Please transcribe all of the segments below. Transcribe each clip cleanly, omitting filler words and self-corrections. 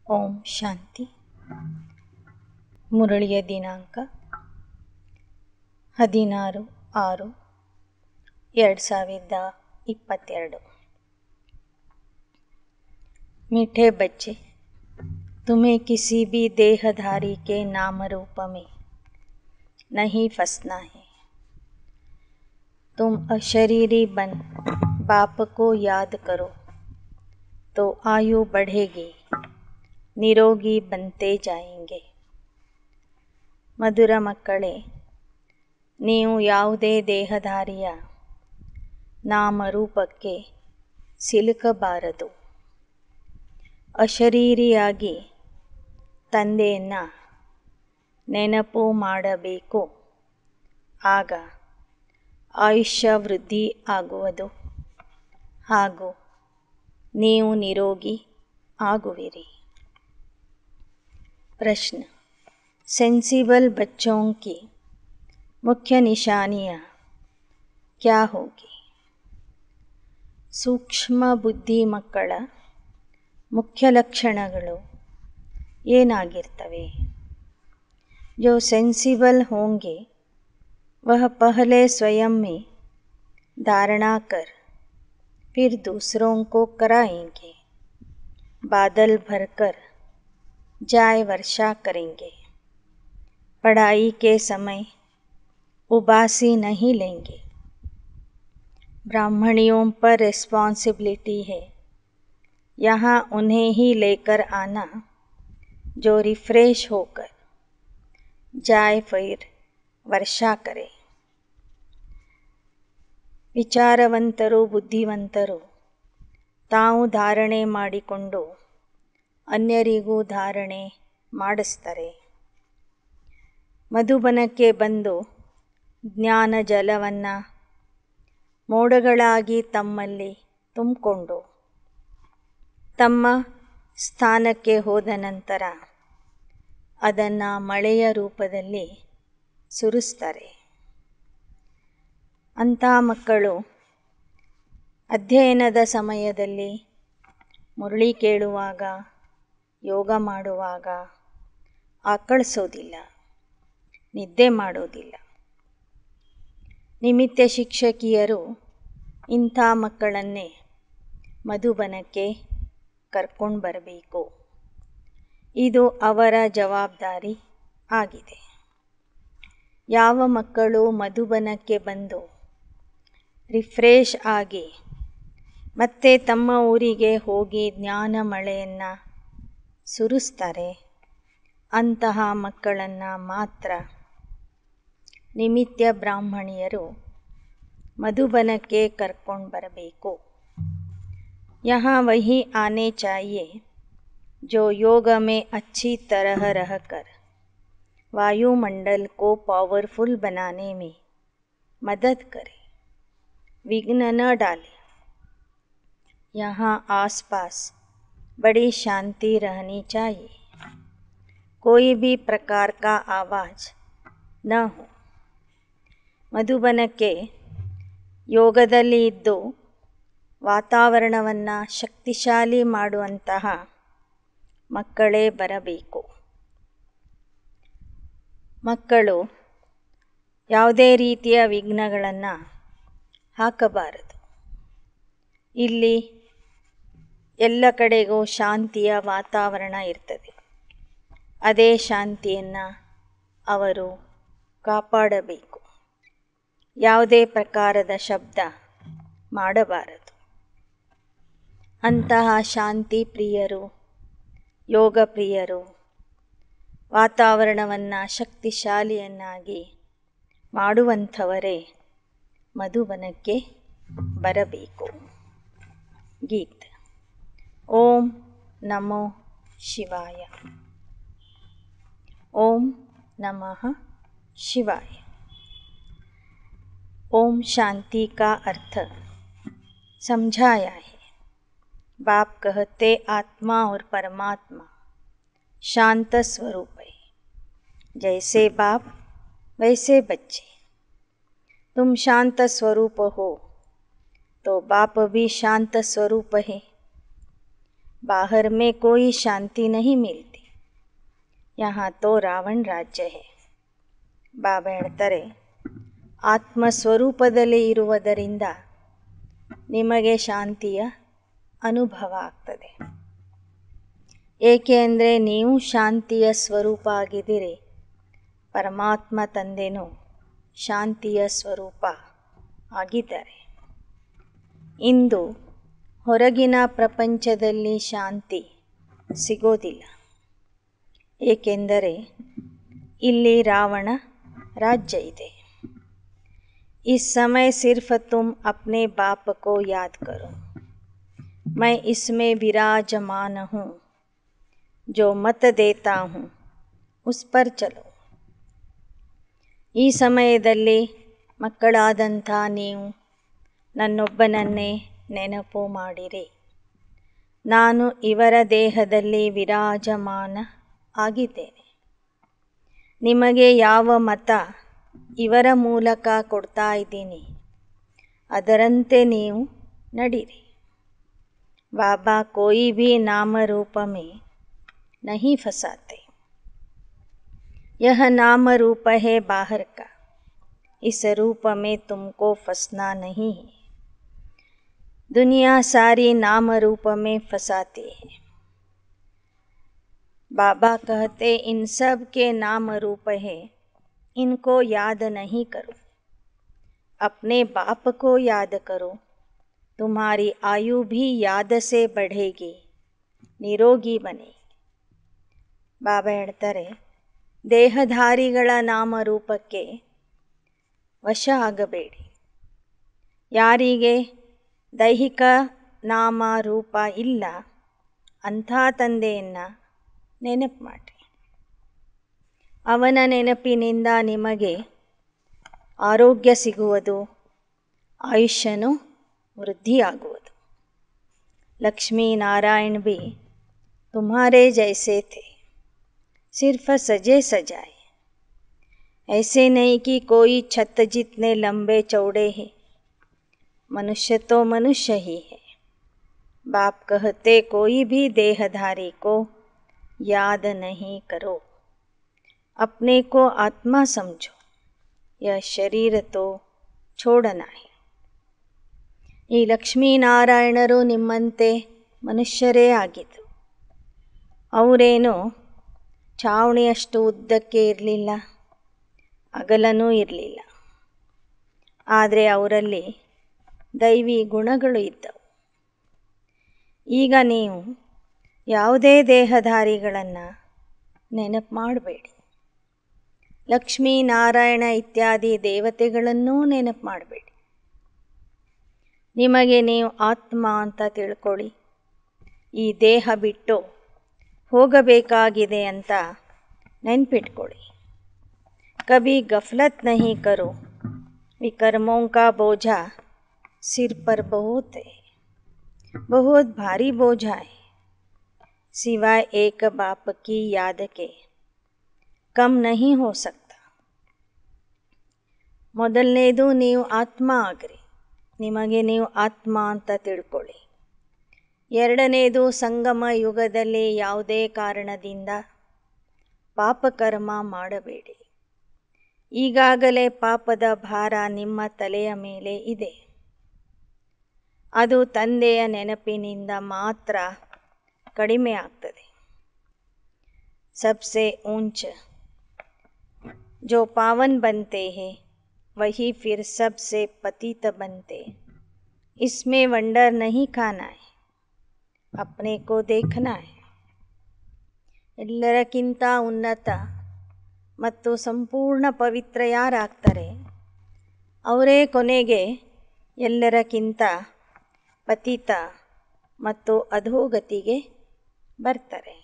ಓಂ ಶಾಂತಿ. ಮುರಳಿಯ ದಿನಾಂಕ 16/6/2022. मीठे बच्चे, तुम्हें किसी भी देहधारी के नाम रूप में नहीं फंसना है। तुम अशरीरी बन बाप को याद करो तो आयु बढ़ेगी, निरोगी बनते जाएंगे. ಮಧುರ ಮಕ್ಕಳೇ, ನೀವು ಯಾವುದೇ ದೇಹಧಾರಿಯ ನಾಮರೂಪಕ್ಕೆ ಸಿಲುಕಬಾರದು. ಅಶರೀರಿಯಾಗಿ ತಂದೆಯನ್ನು ನೆನಪು ಮಾಡಬೇಕು. ಆಗ ಆಯುಷ್ಯ ವೃದ್ಧಿ ಆಗುವುದು ಹಾಗೂ ನೀವು ನಿರೋಗಿ ಆಗುವಿರಿ. प्रश्न: सेंसिबल बच्चों की मुख्य निशानियाँ क्या होगी? सूक्ष्म बुद्धि ಮಕ್ಕಳ मुख्य लक्षणಗಳು ಏನಾಗಿರ್ತವೆ? जो सेंसिबल होंगे वह पहले स्वयं में धारणा कर फिर दूसरों को कराएंगे. बादल भरकर जाय वर्षा करेंगे. पढ़ाई के समय उबासी नहीं लेंगे. ब्राह्मणियों पर रिस्पॉन्सिबिलिटी है, यहाँ उन्हें ही लेकर आना जो रिफ्रेश होकर जाए फिर वर्षा करे. ವಿಚಾರವಂತರು ಬುದ್ಧಿವಂತರು ತಾವು ಧಾರಣೆ ಮಾಡಿಕೊಂಡು ಅನ್ಯರಿಗೂ ಧಾರಣೆ ಮಾಡಿಸ್ತಾರೆ. ಮಧುಬನಕ್ಕೆ ಬಂದು ಜ್ಞಾನ ಜಲವನ್ನು ಮೋಡಗಳಾಗಿ ತಮ್ಮಲ್ಲಿ ತುಂಬಿಕೊಂಡು ತಮ್ಮ ಸ್ಥಾನಕ್ಕೆ ಹೋದ ನಂತರ ಅದನ್ನು ಮಳೆಯ ರೂಪದಲ್ಲಿ ಸುರಿಸ್ತಾರೆ. ಅಂಥ ಮಕ್ಕಳು ಅಧ್ಯಯನದ ಸಮಯದಲ್ಲಿ ಮುರಳಿ ಕೇಳುವಾಗ, ಯೋಗ ಮಾಡುವಾಗ ಆಕಳಿಸೋದಿಲ್ಲ, ನಿದ್ದೆ ಮಾಡೋದಿಲ್ಲ. ನಿಮಿತ್ತ ಶಿಕ್ಷಕಿಯರು ಇಂಥ ಮಕ್ಕಳನ್ನೇ ಮಧುಬನಕ್ಕೆ ಕರ್ಕೊಂಡು ಬರಬೇಕು. ಇದು ಅವರ ಜವಾಬ್ದಾರಿ ಆಗಿದೆ. ಯಾವ ಮಕ್ಕಳು ಮಧುಬನಕ್ಕೆ ಬಂದು ರಿಫ್ರೆಶ್ ಆಗಿ ಮತ್ತೆ ತಮ್ಮ ಊರಿಗೆ ಹೋಗಿ ಜ್ಞಾನ ಮಳೆಯನ್ನು ಸುರಿಸ್ತಾರೆ, ಅಂತಹ ಮಕ್ಕಳನ್ನು ಮಾತ್ರ ನಿಮಿತ್ತ ಬ್ರಾಹ್ಮಣಿಯರು ಮಧುಬನಕ್ಕೆ ಕರ್ಕೊಂಡು ಬರಬೇಕು. यहाँ वही आने चाहिए जो योग में अच्छी तरह रहकर वायुमंडल को पावरफुल बनाने में मदद करे, विघ्न न डाले. यहाँ आसपास बड़ी शांति रहनी चाहिए, कोई भी प्रकार का आवाज़ न हो. ಮಧುಬನಕ್ಕೆ ಯೋಗದಲ್ಲಿ ಇದ್ದು ವಾತಾವರಣವನ್ನು ಶಕ್ತಿಶಾಲಿ ಮಾಡುವಂತಹ ಮಕ್ಕಳೇ ಬರಬೇಕು. ಮಕ್ಕಳು ಯಾವುದೇ ರೀತಿಯ ವಿಘ್ನಗಳನ್ನು ಹಾಕಬಾರದು. ಇಲ್ಲಿ ಎಲ್ಲ ಕಡೆಗೂ ಶಾಂತಿಯ ವಾತಾವರಣ ಇರ್ತದೆ. ಅದೇ ಶಾಂತಿಯನ್ನು ಅವರು ಕಾಪಾಡಬೇಕು. ಯಾವುದೇ ಪ್ರಕಾರದ ಶಬ್ದ ಮಾಡಬಾರದು. ಅಂತಹ ಶಾಂತಿ ಪ್ರಿಯರು, ಯೋಗ ಪ್ರಿಯರು ವಾತಾವರಣವನ್ನು ಶಕ್ತಿಶಾಲಿಯನ್ನಾಗಿ ಮಾಡುವಂಥವರೇ ಮಧುಬನಕ್ಕೆ ಬರಬೇಕು. ಗೀತ್. ಓಂ ನಮೋ ಶಿವಾಯ. ಓಂ ನಮಃ ಶಿವಾಯ. ओम शांति का अर्थ समझाया है. बाप कहते आत्मा और परमात्मा शांत स्वरूप है. जैसे बाप वैसे बच्चे. तुम शांत स्वरूप हो तो बाप भी शांत स्वरूप है. बाहर में कोई शांति नहीं मिलती, यहाँ तो ರಾವಣ ರಾಜ್ಯ है. ಬಾಬಾ ಹೇಳ್ತಾರೆ, ಆತ್ಮಸ್ವರೂಪದಲ್ಲಿ ಇರುವುದರಿಂದ ನಿಮಗೆ ಶಾಂತಿಯ ಅನುಭವ ಆಗ್ತದೆ. ಏಕೆ ಅಂದರೆ ನೀವು ಶಾಂತಿಯ ಸ್ವರೂಪ ಆಗಿದ್ದೀರಿ. ಪರಮಾತ್ಮ ತಂದೆನೂ ಶಾಂತಿಯ ಸ್ವರೂಪ ಆಗಿದ್ದಾರೆ. ಇಂದು ಹೊರಗಿನ ಪ್ರಪಂಚದಲ್ಲಿ ಶಾಂತಿ ಸಿಗೋದಿಲ್ಲ, ಏಕೆಂದರೆ ಇಲ್ಲಿ ರಾವಣ राज्य ಇದೆ. इस समय सिर्फ तुम अपने बाप को याद करो, मैं इसमें विराजमान हूँ, जो मत देता हूँ उस पर चलो. ಈ ಸಮಯದಲ್ಲಿ ಮಕ್ಕಳಾದಂಥ ನೀವು ನನ್ನೊಬ್ಬನನ್ನೇ ನೆನಪು ಮಾಡಿರಿ. ನಾನು ಇವರ ದೇಹದಲ್ಲಿ ವಿರಾಜಮಾನ ಆಗಿದ್ದೇನೆ. ನಿಮಗೆ ಯಾವ ಮತ ಇವರ ಮೂಲಕ ಕೊಡ್ತಾ ಇದ್ದೀನಿ ಅದರಂತೆ ನೀವು ನಡೀರಿ. बाबा कोई भी नाम रूप में नहीं फंसाते. यह नाम रूप है बाहर का, इस रूप में तुमको फंसना नहीं है. दुनिया सारी नाम रूप में फंसाती है. बाबा कहते इन सब के नाम रूप है, इनको याद नहीं करो, अपने बाप को याद करो. तुम्हारी आयु भी याद से बढ़ेगी, निरोगी बनेगी. ಬಾಬಾ ಹೇಳ್ತಾರೆ, ದೇಹಧಾರಿಗಳ ನಾಮರೂಪಕ್ಕೆ ವಶ ಆಗಬೇಡಿ. ಯಾರಿಗೆ ದೈಹಿಕ ನಾಮ ರೂಪ ಇಲ್ಲ ಅಂಥ ತಂದೆಯನ್ನು ನೆನಪು ಮಾಡಿರಿ. ಅವನ ನೆನಪಿನಿಂದ ನಿಮಗೆ ಆರೋಗ್ಯ ಸಿಗುವುದು, ಆಯುಷ್ಯನೂ ವೃದ್ಧಿಯಾಗುವುದು. लक्ष्मी नारायण भी तुम्हारे जैसे थे, सिर्फ सजे सजाए. ऐसे नहीं कि कोई छत जितने लंबे चौड़े हैं. मनुष्य तो मनुष्य ही है. बाप कहते कोई भी देहधारी को याद नहीं करो, अपने को आत्मा समझो. यह शरीर तो छोड़ना है. ಈ ಲಕ್ಷ್ಮೀನಾರಾಯಣರು ನಿಮ್ಮಂತೆ ಮನುಷ್ಯರೇ ಆಗಿದ್ದರು. ಅವರೇನು ಛಾವಣಿಯಷ್ಟು ಉದ್ದಕ್ಕೆ ಇರಲಿಲ್ಲ, ಅಗಲನೂ ಇರಲಿಲ್ಲ. ಆದರೆ ಅವರಲ್ಲಿ ದೈವಿ ಗುಣಗಳು ಇದ್ದವು. ಈಗ ನೀವು ಯಾವುದೇ ದೇಹಧಾರಿಗಳನ್ನು ನೆನಪು ಮಾಡಬೇಡಿ. ಲಕ್ಷ್ಮೀನಾರಾಯಣ ಇತ್ಯಾದಿ ದೇವತೆಗಳನ್ನೂ ನೆನಪು ಮಾಡಬೇಡಿ. ನಿಮಗೆ ನೀವು ಆತ್ಮ ಅಂತ ತಿಳ್ಕೊಳ್ಳಿ. ಈ ದೇಹ ಬಿಟ್ಟು ಹೋಗಬೇಕಾಗಿದೆ ಅಂತ ನೆನ್ಪಿಟ್ಕೊಳ್ಳಿ. ಕಭಿ ಗಫಲತ್ ನಹಿ ಕರೋ, ವಿಕರ್ಮೋं का बोझा सिर पर बहुत है, बहुत भारी बोझा है. सिवाय एक बाप की याद के कम नहीं हो सकता. ಮೊದಲನೇದು ನೀವು ಆತ್ಮ ಆಗ್ರಿ. ನಿಮಗೆ ನೀವು ಆತ್ಮ ಅಂತ ತಿಳ್ಕೊಳ್ಳಿ. ಎರಡನೇದು ಸಂಗಮ ಯುಗದಲ್ಲಿ ಯಾವುದೇ ಕಾರಣದಿಂದ ಪಾಪಕರ್ಮ ಮಾಡಬೇಡಿ. ಈಗಾಗಲೇ ಪಾಪದ ಭಾರ ನಿಮ್ಮ ತಲೆಯ ಮೇಲೆ ಇದೆ. ಅದು ತಂದೆಯ ನೆನಪಿನಿಂದ ಮಾತ್ರ ಕಡಿಮೆ ಆಗ್ತದೆ. सबसे ऊंच जो पावन बनते हैं वही फिर सबसे पतित बनते. इसमें वंडर नहीं खाना है, अपने को देखना है. ಎಲ್ಲರಕ್ಕಿಂತ ಉನ್ನತ ಮತ್ತು ಸಂಪೂರ್ಣ ಪವಿತ್ರ ಯಾರಾಗ್ತಾರೆ ಅವರೇ ಕೊನೆಗೆ ಎಲ್ಲರಕ್ಕಿಂತ ಪತಿತ ಮತ್ತು ಅಧೋಗತಿಗೆ ಬರ್ತಾರೆ.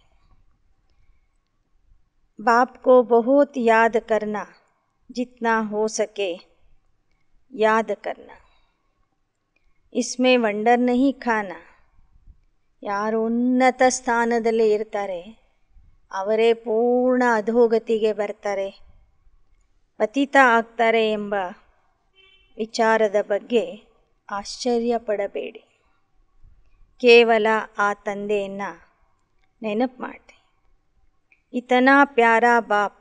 बाप को बहुत याद करना, जितना हो सके याद करना. इसमें वंडर नहीं खाना. ಯಾರು ಉನ್ನತ ಸ್ಥಾನದಲ್ಲಿ ಇರ್ತಾರೆ ಅವರೇ ಪೂರ್ಣ ಅಧೋಗತಿಗೆ ಬರ್ತಾರೆ, ಪತಿತ ಆಗ್ತಾರೆ ಎಂಬ ವಿಚಾರದ ಬಗ್ಗೆ ಆಶ್ಚರ್ಯ ಪಡಬೇಡಿ. ಕೇವಲ ಆ ತಂದೆಯನ್ನು ನೆನಪು ಮಾಡಿದೆ. इतना प्यारा बाप,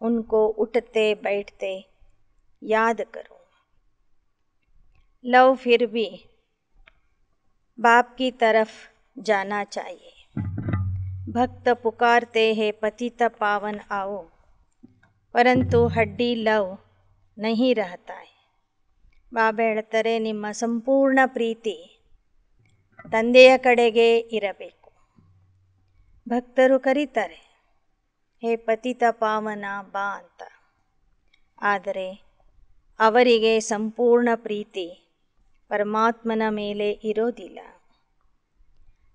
उनको उठते बैठते याद करो. लव फिर भी बाप की तरफ जाना चाहिए. भक्त पुकारते हैं पतित पावन आओ, परंतु हड्डी लव नहीं रहता है. ಬಾಬಾ ಹೇಳ್ತಾರೆ, ನಿಮ್ಮ ಸಂಪೂರ್ಣ ಪ್ರೀತಿ ತಂದೆಯ ಕಡೆಗೆ ಇರಬೇಕು. ಭಕ್ತರು ಕರೀತಾರೆ, ಹೇ ಪತಿತ ಪಾವನ ಬಾ ಅಂತ. ಆದರೆ ಅವರಿಗೆ ಸಂಪೂರ್ಣ ಪ್ರೀತಿ ಪರಮಾತ್ಮನ ಮೇಲೆ ಇರೋದಿಲ್ಲ.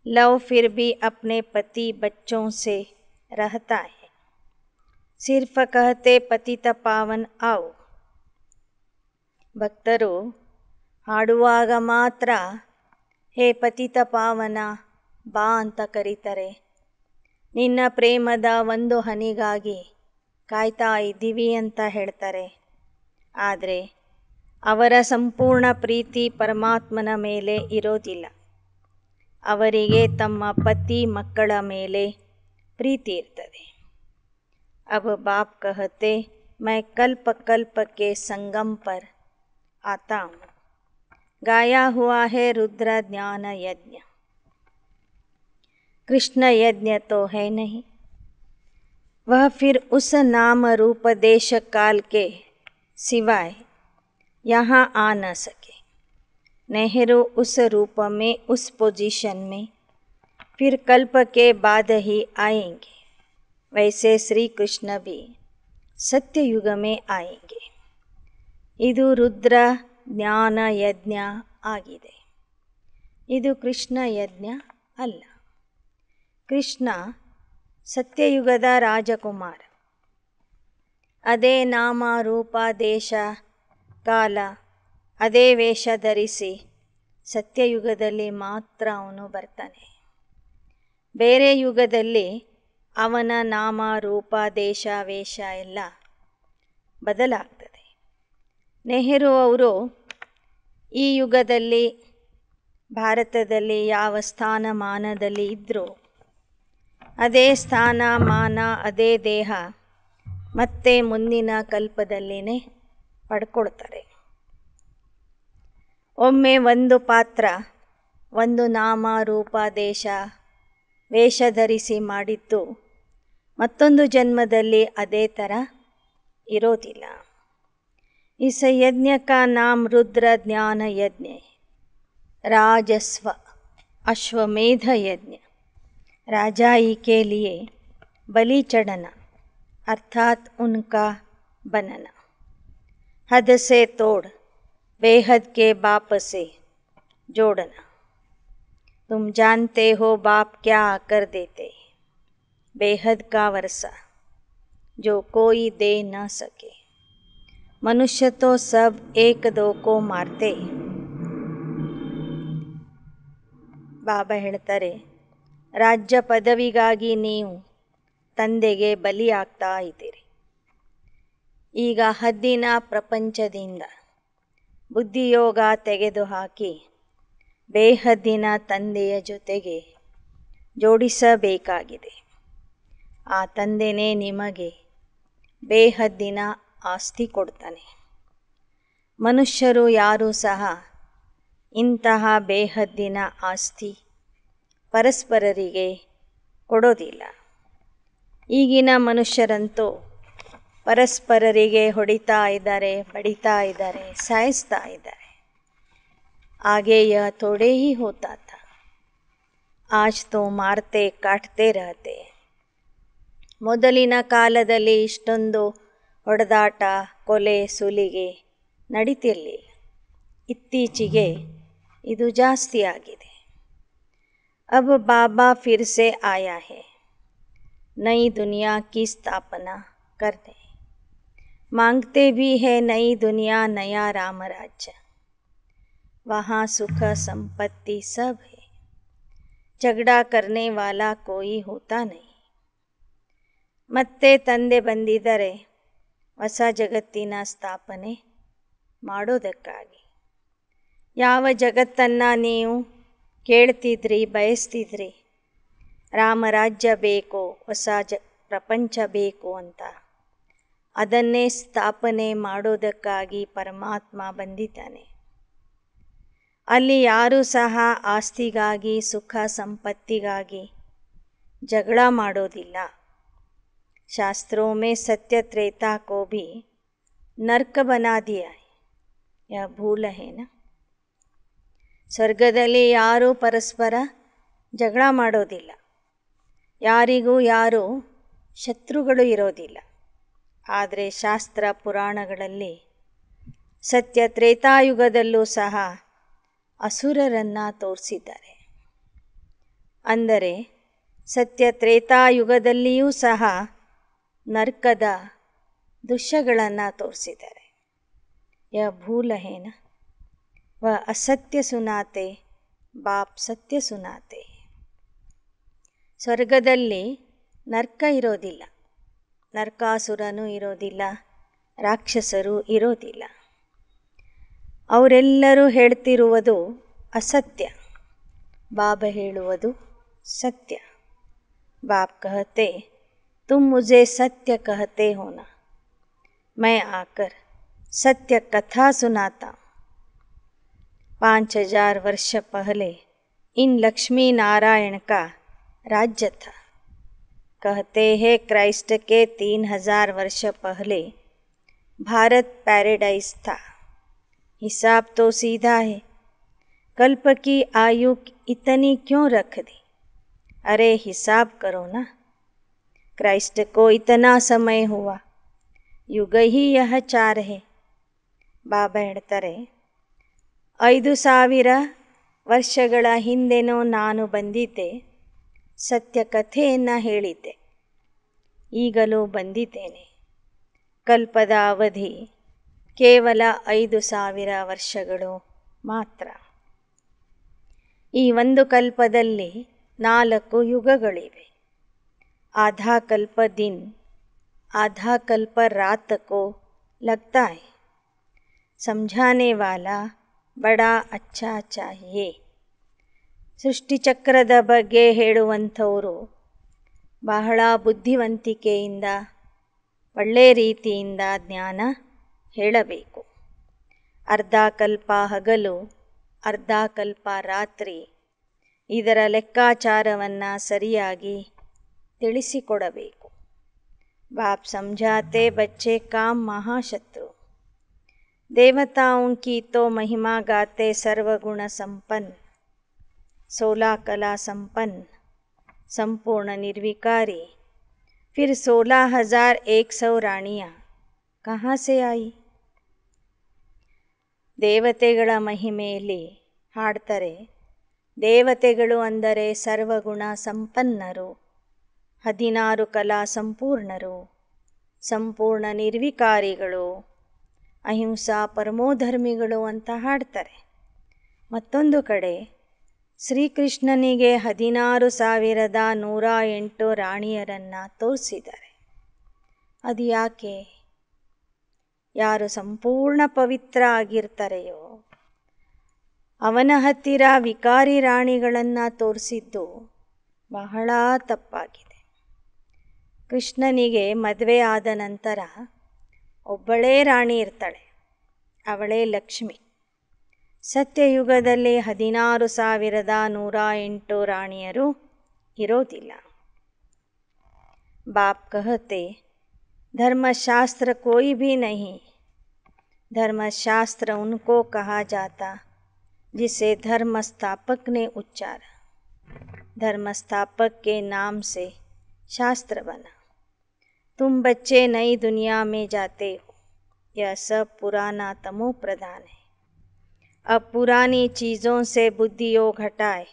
लव फिर भी अपने पति बच्चों से रहता है. सिर्फ कहते पतित पावन आओ. ಭಕ್ತರು ಹಾಡುವಾಗ ಮಾತ್ರ ಹೇ ಪತಿತ ಪಾವನ ಬಾ ಅಂತ ಕರೀತಾರೆ. ನಿನ್ನ ಪ್ರೇಮದ ಒಂದು ಹನಿಗಾಗಿ ಕಾಯ್ತಾ ಇದ್ದೀವಿ ಅಂತ ಹೇಳ್ತಾರೆ. ಆದರೆ ಅವರ ಸಂಪೂರ್ಣ ಪ್ರೀತಿ ಪರಮಾತ್ಮನ ಮೇಲೆ ಇರೋದಿಲ್ಲ. ಅವರಿಗೆ ತಮ್ಮ ಪತಿ ಮಕ್ಕಳ ಮೇಲೆ ಪ್ರೀತಿ ಇರ್ತದೆ. अब बाप कहते मैं कल्प कल्प के संगम पर आता हूँ. गाया हुआ है रुद्र ज्ञान यज्ञ. कृष्ण यज्ञ तो है नहीं, वह फिर उस नाम रूप देश काल के सिवाय यहाँ आ न सके. नेहरू उस रूप में उस पोजीशन में फिर कल्प के बाद ही आएंगे. वैसे श्री कृष्ण भी सत्ययुग में आएंगे. ಇದು ರುದ್ರ ಜ್ಞಾನ ಯಜ್ಞ ಆಗಿದೆ. ಇದು ಕೃಷ್ಣ ಯಜ್ಞ ಅಲ್ಲ. ಕೃಷ್ಣ ಸತ್ಯಯುಗದ ರಾಜಕುಮಾರ. ಅದೇ ನಾಮ ರೂಪ ದೇಶ ಕಾಲ ಅದೇ ವೇಷ ಧರಿಸಿ ಸತ್ಯಯುಗದಲ್ಲಿ ಮಾತ್ರ ಅವನು ಬರ್ತಾನೆ. ಬೇರೆ ಯುಗದಲ್ಲಿ ಅವನ ನಾಮ ರೂಪ ದೇಶ ವೇಷ ಎಲ್ಲ ಬದಲಾಗ್ತದೆ. ನೆಹರು ಅವರು ಈ ಯುಗದಲ್ಲಿ ಭಾರತದಲ್ಲಿ ಯಾವ ಸ್ಥಾನಮಾನದಲ್ಲಿ ಇದ್ದರೂ ಅದೇ ಸ್ಥಾನಮಾನ ಅದೇ ದೇಹ ಮತ್ತೆ ಮುಂದಿನ ಕಲ್ಪದಲ್ಲಿನೇ ಪಡ್ಕೊಳ್ತಾರೆ. ಒಮ್ಮೆ ಒಂದು ಪಾತ್ರ ಒಂದು ನಾಮ ರೂಪ ದೇಶ ವೇಷ ಧರಿಸಿ ಮಾಡಿದ್ದು ಮತ್ತೊಂದು ಜನ್ಮದಲ್ಲಿ ಅದೇ ಥರ ಇರೋದಿಲ್ಲ. इस यज्ञ का नाम रुद्र ज्ञान यज्ञ है. राजस्व अश्वमेध यज्ञ. राजाई के लिए बलि चढ़ना अर्थात उनका बनना. हद से तोड़ बेहद के बाप से जोड़ना. तुम जानते हो बाप क्या कर देते. बेहद का वर्षा जो कोई दे न सके. मनुष्य तो सब एक दो को मारते. ಬಾಬಾ ಹೇಳ್ತಾರೆ, ರಾಜ್ಯ ಪದವಿಗಾಗಿ ನೀವು ತಂದೆಗೆ ಬಲಿ ಆಗ್ತಾ ಇದ್ದೀರಿ. ಈಗ ಹದ್ದಿನ ಪ್ರಪಂಚದಿಂದ ಬುದ್ಧಿಯೋಗ ತೆಗೆದುಹಾಕಿ ಬೇಹದ್ದಿನ ತಂದೆಯ ಜೊತೆಗೆ ಜೋಡಿಸಬೇಕಾಗಿದೆ. ಆ ತಂದೆನೇ ನಿಮಗೆ ಬೇಹದ್ದಿನ ಆಸ್ತಿ ಕೊಡ್ತಾನೆ. ಮನುಷ್ಯರು ಯಾರೂ ಸಹ ಇಂತಹ ಬೇಹದ್ದಿನ ಆಸ್ತಿ ಪರಸ್ಪರರಿಗೆ ಕೊಡೋದಿಲ್ಲ. ಈಗಿನ ಮನುಷ್ಯರಂತೂ ಪರಸ್ಪರರಿಗೆ ಹೊಡಿತಾ ಇದ್ದಾರೆ, ಬಡಿತಾ ಇದ್ದಾರೆ, ಸಾಯಿಸ್ತಾ ಇದ್ದಾರೆ. आगे यह थोड़े ही होता था. आज तो ಮಾರ್ತೆ ಕಾಟ್ತೆ रहते. ಮೊದಲಿನ ಕಾಲದಲ್ಲಿ ಇಷ್ಟೊಂದು ಹೊಡೆದಾಟ ಕೊಲೆ ಸುಲಿಗೆ ನಡೀತಿರಲಿಲ್ಲ. ಇತ್ತೀಚೆಗೆ ಇದು ಜಾಸ್ತಿ ಆಗಿದೆ. अब बाबा फिर से आया है नई दुनिया की स्थापना करने. मांगते भी है नई दुनिया नया राम राज्य. वहाँ सुख संपत्ति सब है. झगड़ा करने वाला कोई होता नहीं. ಮತ್ತೆ ತಂದೆ ಬಂದಿದ್ದಾರೆ ಹೊಸ ಜಗತ್ತಿನ ಸ್ಥಾಪನೆ ಮಾಡೋದಕ್ಕಾಗಿ. ಯಾವ ಜಗತ್ತನ್ನು ನೀವು ಕೇಳ್ತಿದ್ರಿ, ಬಯಸ್ತಿದ್ರಿ ರಾಮರಾಜ್ಯ ಬೇಕು, ಹೊಸ ಪ್ರಪಂಚ ಬೇಕು ಅಂತ. ಅದನ್ನೇ ಸ್ಥಾಪನೆ ಮಾಡೋದಕ್ಕಾಗಿ ಪರಮಾತ್ಮ ಬಂದಿದ್ದಾನೆ. ಅಲ್ಲಿ ಯಾರೂ ಸಹ ಆಸ್ತಿಗಾಗಿ, ಸುಖ ಸಂಪತ್ತಿಗಾಗಿ ಜಗಳ ಮಾಡೋದಿಲ್ಲ. ಶಾಸ್ತ್ರೋं में सत्य त्रेता को भी नर्क बना दिया है, यह भूल है ना. ಸ್ವರ್ಗದಲ್ಲಿ ಯಾರೂ ಪರಸ್ಪರ ಜಗಳ ಮಾಡೋದಿಲ್ಲ, ಯಾರಿಗೂ ಯಾರೂ ಶತ್ರುಗಳು ಇರೋದಿಲ್ಲ. ಆದರೆ ಶಾಸ್ತ್ರ ಪುರಾಣಗಳಲ್ಲಿ ಸತ್ಯ ತ್ರೇತಾಯುಗದಲ್ಲೂ ಸಹ ಅಸುರರನ್ನು ತೋರಿಸಿದ್ದಾರೆ. ಅಂದರೆ ಸತ್ಯ ತ್ರೇತಾಯುಗದಲ್ಲಿಯೂ ಸಹ ನರ್ಕದ ದೃಶ್ಯಗಳನ್ನು ತೋರಿಸಿದ್ದಾರೆ. ಯ ಭೂಲ ಹೇನ ವ ಅಸತ್ಯ ಸುನಾತೆ ಬಾಪ್ ಸತ್ಯ ಸುನಾತೆ. ಸ್ವರ್ಗದಲ್ಲಿ ನರ್ಕ ಇರೋದಿಲ್ಲ, ನರ್ಕಾಸುರನೂ ಇರೋದಿಲ್ಲ, ರಾಕ್ಷಸರು ಇರೋದಿಲ್ಲ. ಅವರೆಲ್ಲರೂ ಹೇಳ್ತಿರುವುದು ಅಸತ್ಯ, ಬಾಬಾ ಹೇಳುವುದು ಸತ್ಯ. बाप कहते तुम मुझे सत्य कहते हो ना, मैं आकर सत्य कथा सुनाता हूँ. 5000 वर्ष पहले इन लक्ष्मी नारायण का राज्य था. कहते हैं क्राइस्ट के 3000 वर्ष पहले भारत पैराडाइज था. हिसाब तो सीधा है, कल्प की आयु इतनी क्यों रख दी? अरे हिसाब करो ना, क्राइस्ट को इतना समय हुआ, युग ही यह 4 है. ಬಾಬಾ ಹೇಳ್ತಾರೆ, 5000 ವರ್ಷಗಳ ಹಿಂದೆನೋ ನಾನು ಬಂದಿದ್ದೆ, ಸತ್ಯ ಕಥೆಯನ್ನು ಹೇಳಿದ್ದೆ. ಈಗಲೂ ಬಂದಿದ್ದೇನೆ. ಕಲ್ಪದ ಅವಧಿ ಕೇವಲ 5000 ವರ್ಷಗಳು ಮಾತ್ರ. ಈ ಒಂದು ಕಲ್ಪದಲ್ಲಿ 4 ಯುಗಗಳಿವೆ. आधा कल्प दिन, आधा कल्प रात को लगता है. समझाने वाला बड़ा अच्छा चाहिए. ಸೃಷ್ಟಿಚಕ್ರದ ಬಗ್ಗೆ ಹೇಳುವಂಥವರು ಬಹಳ ಬುದ್ಧಿವಂತಿಕೆಯಿಂದ, ಒಳ್ಳೆ ರೀತಿಯಿಂದ ಜ್ಞಾನ ಹೇಳಬೇಕು. ಅರ್ಧ ಕಲ್ಪ ಹಗಲು, ಅರ್ಧ ಕಲ್ಪ ರಾತ್ರಿ, ಇದರ ಲೆಕ್ಕಾಚಾರವನ್ನು ಸರಿಯಾಗಿ ತಿಳಿಸಿಕೊಡಬೇಕು. बाप समझाते बच्चे काम महाशत्रु, देवताओं की तो महिमा गाते सर्वगुण संपन्न, 16 कला संपन्न, संपूर्ण निर्विकारी. फिर 16,100 रानियाँ कहाँ से आई? ದೇವತೆಗಳ ಮಹಿಮೆಯಲ್ಲಿ ಹಾಡ್ತಾರೆ, ದೇವತೆಗಳು ಅಂದರೆ ಸರ್ವಗುಣ ಸಂಪನ್ನರು, 16 ಕಲಾ ಸಂಪೂರ್ಣರು, ಸಂಪೂರ್ಣ ನಿರ್ವಿಕಾರಿಗಳು, ಅಹಿಂಸಾ ಪರಮೋಧರ್ಮಿಗಳು ಅಂತ ಹಾಡ್ತಾರೆ. ಮತ್ತೊಂದು ಕಡೆ ಶ್ರೀಕೃಷ್ಣನಿಗೆ 16,108 ರಾಣಿಯರನ್ನು ತೋರಿಸಿದ್ದಾರೆ. ಅದು ಯಾಕೆ? ಯಾರು ಸಂಪೂರ್ಣ ಪವಿತ್ರ ಆಗಿರ್ತಾರೆಯೋ ಅವನ ಹತ್ತಿರ ವಿಕಾರಿ ರಾಣಿಗಳನ್ನು ತೋರಿಸಿದ್ದು ಬಹಳ ತಪ್ಪಾಗಿದೆ. ಕೃಷ್ಣನಿಗೆ ಮದುವೆ ಆದ ನಂತರ ಒಬ್ಬಳೇ ರಾಣಿ ಇರ್ತಾಳೆ, ಅವಳೇ ಲಕ್ಷ್ಮಿ. ಸತ್ಯಯುಗದಲ್ಲಿ 16,108 ರಾಣಿಯರು ಇರೋದಿಲ್ಲ. बाप कहते धर्मशास्त्र कोई भी नहीं, धर्मशास्त्र उनको कहा जाता जिसे धर्म स्थापक ने उच्चारा. धर्म स्थापक के नाम से शास्त्र बना. तुम बच्चे नई दुनिया में जाते हो, यह सब पुराना तमो प्रधान है. अब पुरानी चीज़ों से बुद्धियोग हटाए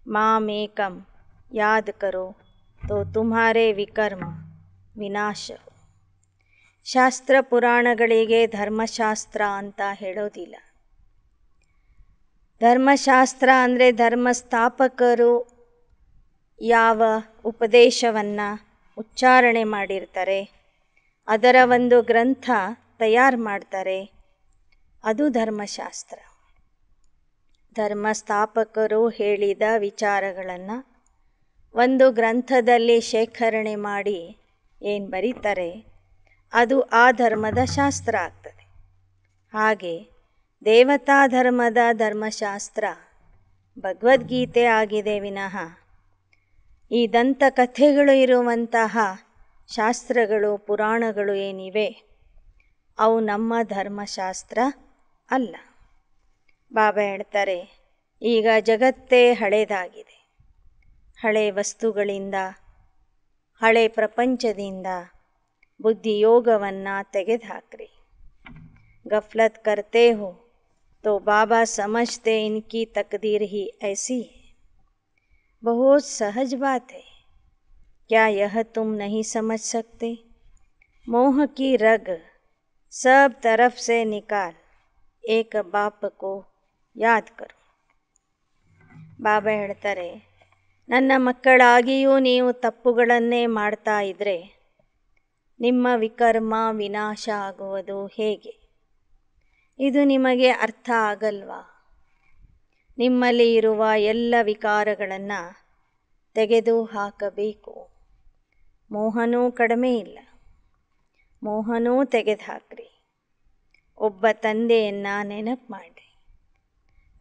माम एकम याद करो तो तुम्हारे विकर्म ವಿನಾಶ. ಶಾಸ್ತ್ರ ಪುರಾಣಗಳಿಗೆ ಧರ್ಮಶಾಸ್ತ್ರ ಅಂತ ಹೇಳೋದಿಲ್ಲ. ಧರ್ಮಶಾಸ್ತ್ರ ಅಂದರೆ ಧರ್ಮಸ್ಥಾಪಕರು ಯಾವ ಉಪದೇಶವನ್ನು ಉಚ್ಚಾರಣೆ ಮಾಡಿರ್ತಾರೆ, ಅದರ ಒಂದು ಗ್ರಂಥ ತಯಾರು ಮಾಡ್ತಾರೆ, ಅದು ಧರ್ಮಶಾಸ್ತ್ರ. ಧರ್ಮಸ್ಥಾಪಕರು ಹೇಳಿದ ವಿಚಾರಗಳನ್ನು ಒಂದು ಗ್ರಂಥದಲ್ಲಿ ಶೇಖರಣೆ ಮಾಡಿ ಏನು ಬರೀತಾರೆ ಅದು ಆ ಧರ್ಮದ ಶಾಸ್ತ್ರ ಆಗ್ತದೆ. ಹಾಗೆ ದೇವತಾ ಧರ್ಮದ ಧರ್ಮಶಾಸ್ತ್ರ ಭಗವದ್ಗೀತೆ ಆಗಿದೆ ವಿನಃ ಈ ದಂತಕಥೆಗಳು ಇರುವಂತಹ ಶಾಸ್ತ್ರಗಳು ಪುರಾಣಗಳು ಏನಿವೆ ಅವು ನಮ್ಮ ಧರ್ಮಶಾಸ್ತ್ರ ಅಲ್ಲ. ಬಾಬಾ ಹೇಳ್ತಾರೆ, ಈಗ ಜಗತ್ತೇ ಹಳೇದಾಗಿದೆ. ಹಳೆ ವಸ್ತುಗಳಿಂದ, ಹಳೆ ಪ್ರಪಂಚದಿಂದ ಬುದ್ಧಿಯೋಗವನ್ನು ತೆಗೆದುಹಾಕ್ರಿ. गफलत करते हो तो बाबा समझते इनकी तकदीर ही ऐसी है. बहुत सहज बात है. क्या यह तुम नहीं समझ सकते? मोह की रग सब तरफ से निकाल, एक बाप को याद करो. ಬಾಬಾ ಹೇಳ್ತಾರೆ, ನನ್ನ ಮಕ್ಕಳಾಗಿಯೂ ನೀವು ತಪ್ಪುಗಳನ್ನೇ ಮಾಡ್ತಾ ಇದ್ದರೆ ನಿಮ್ಮ ವಿಕರ್ಮ ವಿನಾಶ ಆಗುವುದು ಹೇಗೆ? ಇದು ನಿಮಗೆ ಅರ್ಥ ಆಗಲ್ವಾ? ನಿಮ್ಮಲ್ಲಿ ಇರುವ ಎಲ್ಲ ವಿಕಾರಗಳನ್ನು ತೆಗೆದು ಹಾಕಬೇಕು. ಮೋಹನೂ ಕಡಿಮೆ ಇಲ್ಲ, ಮೋಹನೂ ತೆಗೆದುಹಾಕ್ರಿ. ಒಬ್ಬ ತಂದೆಯನ್ನು ನೆನಪು ಮಾಡಿ.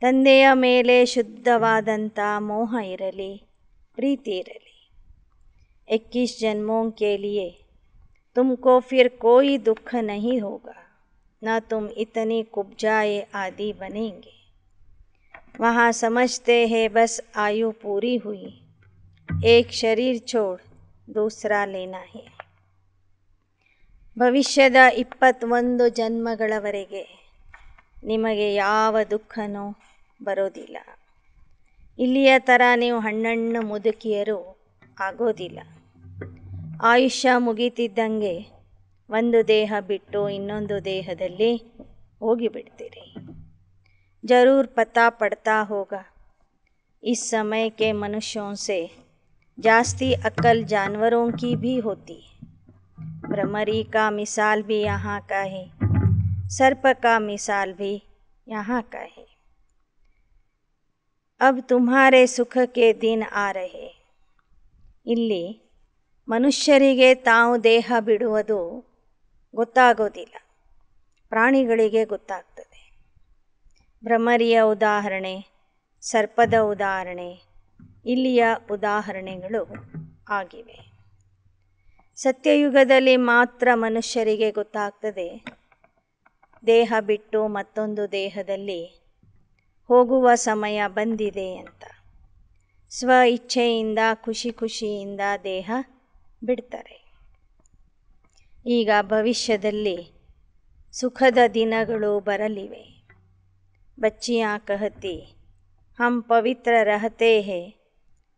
ತಂದೆಯ ಮೇಲೆ ಶುದ್ಧವಾದಂಥ ಮೋಹ ಇರಲಿ, ಪ್ರೀತಿ ಇರಲಿ. 21 जन्मों के लिए तुमको फिर कोई दुख नहीं होगा, न तुम इतनी कुब्जाए आदि बनेंगे. वहाँ समझते हैं बस आयु पूरी हुई, एक शरीर छोड़ दूसरा लेना है. ಭವಿಷ್ಯದ 21 ಜನ್ಮಗಳವರೆಗೆ ನಿಮಗೆ ಯಾವ ದುಃಖನೂ ಬರೋದಿಲ್ಲ. ಇಲ್ಲಿಯ ಥರ ನೀವು ಹಣ್ಣಣ್ಣು ಮುದುಕಿಯರು ಆಗೋದಿಲ್ಲ. ಆಯುಷ್ಯ ಮುಗಿತಿದ್ದಂಗೆ ಒಂದು ದೇಹ ಬಿಟ್ಟು ಇನ್ನೊಂದು ದೇಹದಲ್ಲಿ ಹೋಗಿಬಿಡ್ತೀರಿ. जरूर पता पड़ता होगा इस समय के मनुष्यों से जास्ती अक्ल जानवरों की भी होती है. भ्रमरी का मिसाल भी यहाँ का है, सर्प का मिसाल भी यहाँ का है. अब तुम्हारे सुख के दिन आ रहे. ಇಲ್ಲಿ ಮನುಷ್ಯರಿಗೆ ತಾವು ದೇಹ ಬಿಡುವುದು ಗೊತ್ತಾಗೋದಿಲ್ಲ, ಪ್ರಾಣಿಗಳಿಗೆ ಗೊತ್ತಾಗ್ತದೆ. ಭ್ರಮರಿಯ ಉದಾಹರಣೆ, ಸರ್ಪದ ಉದಾಹರಣೆ ಇಲ್ಲಿಯ ಉದಾಹರಣೆಗಳು ಆಗಿವೆ. ಸತ್ಯಯುಗದಲ್ಲಿ ಮಾತ್ರ ಮನುಷ್ಯರಿಗೆ ಗೊತ್ತಾಗ್ತದೆ ದೇಹ ಬಿಟ್ಟು ಮತ್ತೊಂದು ದೇಹದಲ್ಲಿ ಹೋಗುವ ಸಮಯ ಬಂದಿದೆ ಅಂತ. ಸ್ವ ಇಚ್ಛೆಯಿಂದ ಖುಷಿ ಖುಷಿಯಿಂದ ದೇಹ ಬಿಡ್ತಾರೆ. ಈಗ ಭವಿಷ್ಯದಲ್ಲಿ ಸುಖದ ದಿನಗಳು ಬರಲಿವೆ. बच्चियाँ कहती हम पवित्र रहते हैं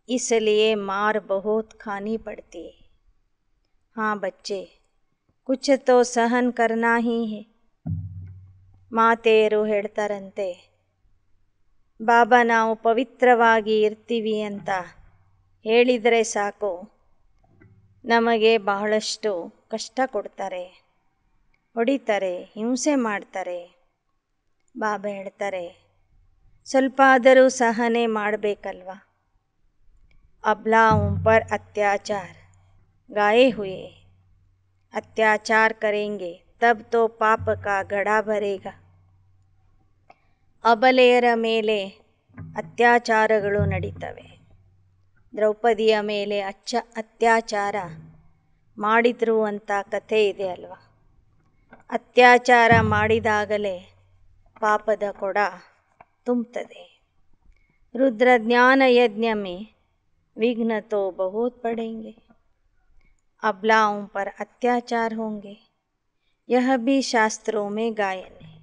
इसलिए मार बहुत खानी पड़ती है. हाँ बच्चे, कुछ तो सहन करना ही है. ಮಾತೆಯರು ಹೇಳ್ತಾರಂತೆ, ಬಾಬಾ ನಾವು ಪವಿತ್ರವಾಗಿ ಇರ್ತೀವಿ ಅಂತ ಹೇಳಿದರೆ ಸಾಕು, ನಮಗೆ ಬಹಳಷ್ಟು ಕಷ್ಟ ಕೊಡ್ತಾರೆ, ಹೊಡಿತಾರೆ, ಹಿಂಸೆ ಮಾಡ್ತಾರೆ. ಬಾಬಾ ಹೇಳ್ತಾರೆ, ಸ್ವಲ್ಪ ಆದರೂ ಸಹನೆ ಮಾಡಬೇಕಲ್ವ. अबलाओं पर अत्याचार गाए हुए, अत्याचार करेंगे तब तो पाप का घड़ा भरेगा. ಅಬಲೆಯರ ಮೇಲೆ ಅತ್ಯಾಚಾರಗಳು ನಡೀತವೆ. ದ್ರೌಪದಿಯ ಮೇಲೆ ಅತ್ಯಾಚಾರ ಮಾಡಿದ್ರು ಅಂತ ಕಥೆ ಇದೆ ಅಲ್ವ. ಅತ್ಯಾಚಾರ ಮಾಡಿದಾಗಲೇ ಪಾಪದ ಕೊಡ ತುಂಬುತ್ತದೆ. रुद्र ज्ञान यज्ञ में विघ्न तो बहुत पड़ेंगे, अबलाओं पर अत्याचार होंगे, यह भी शास्त्रों में गायन है.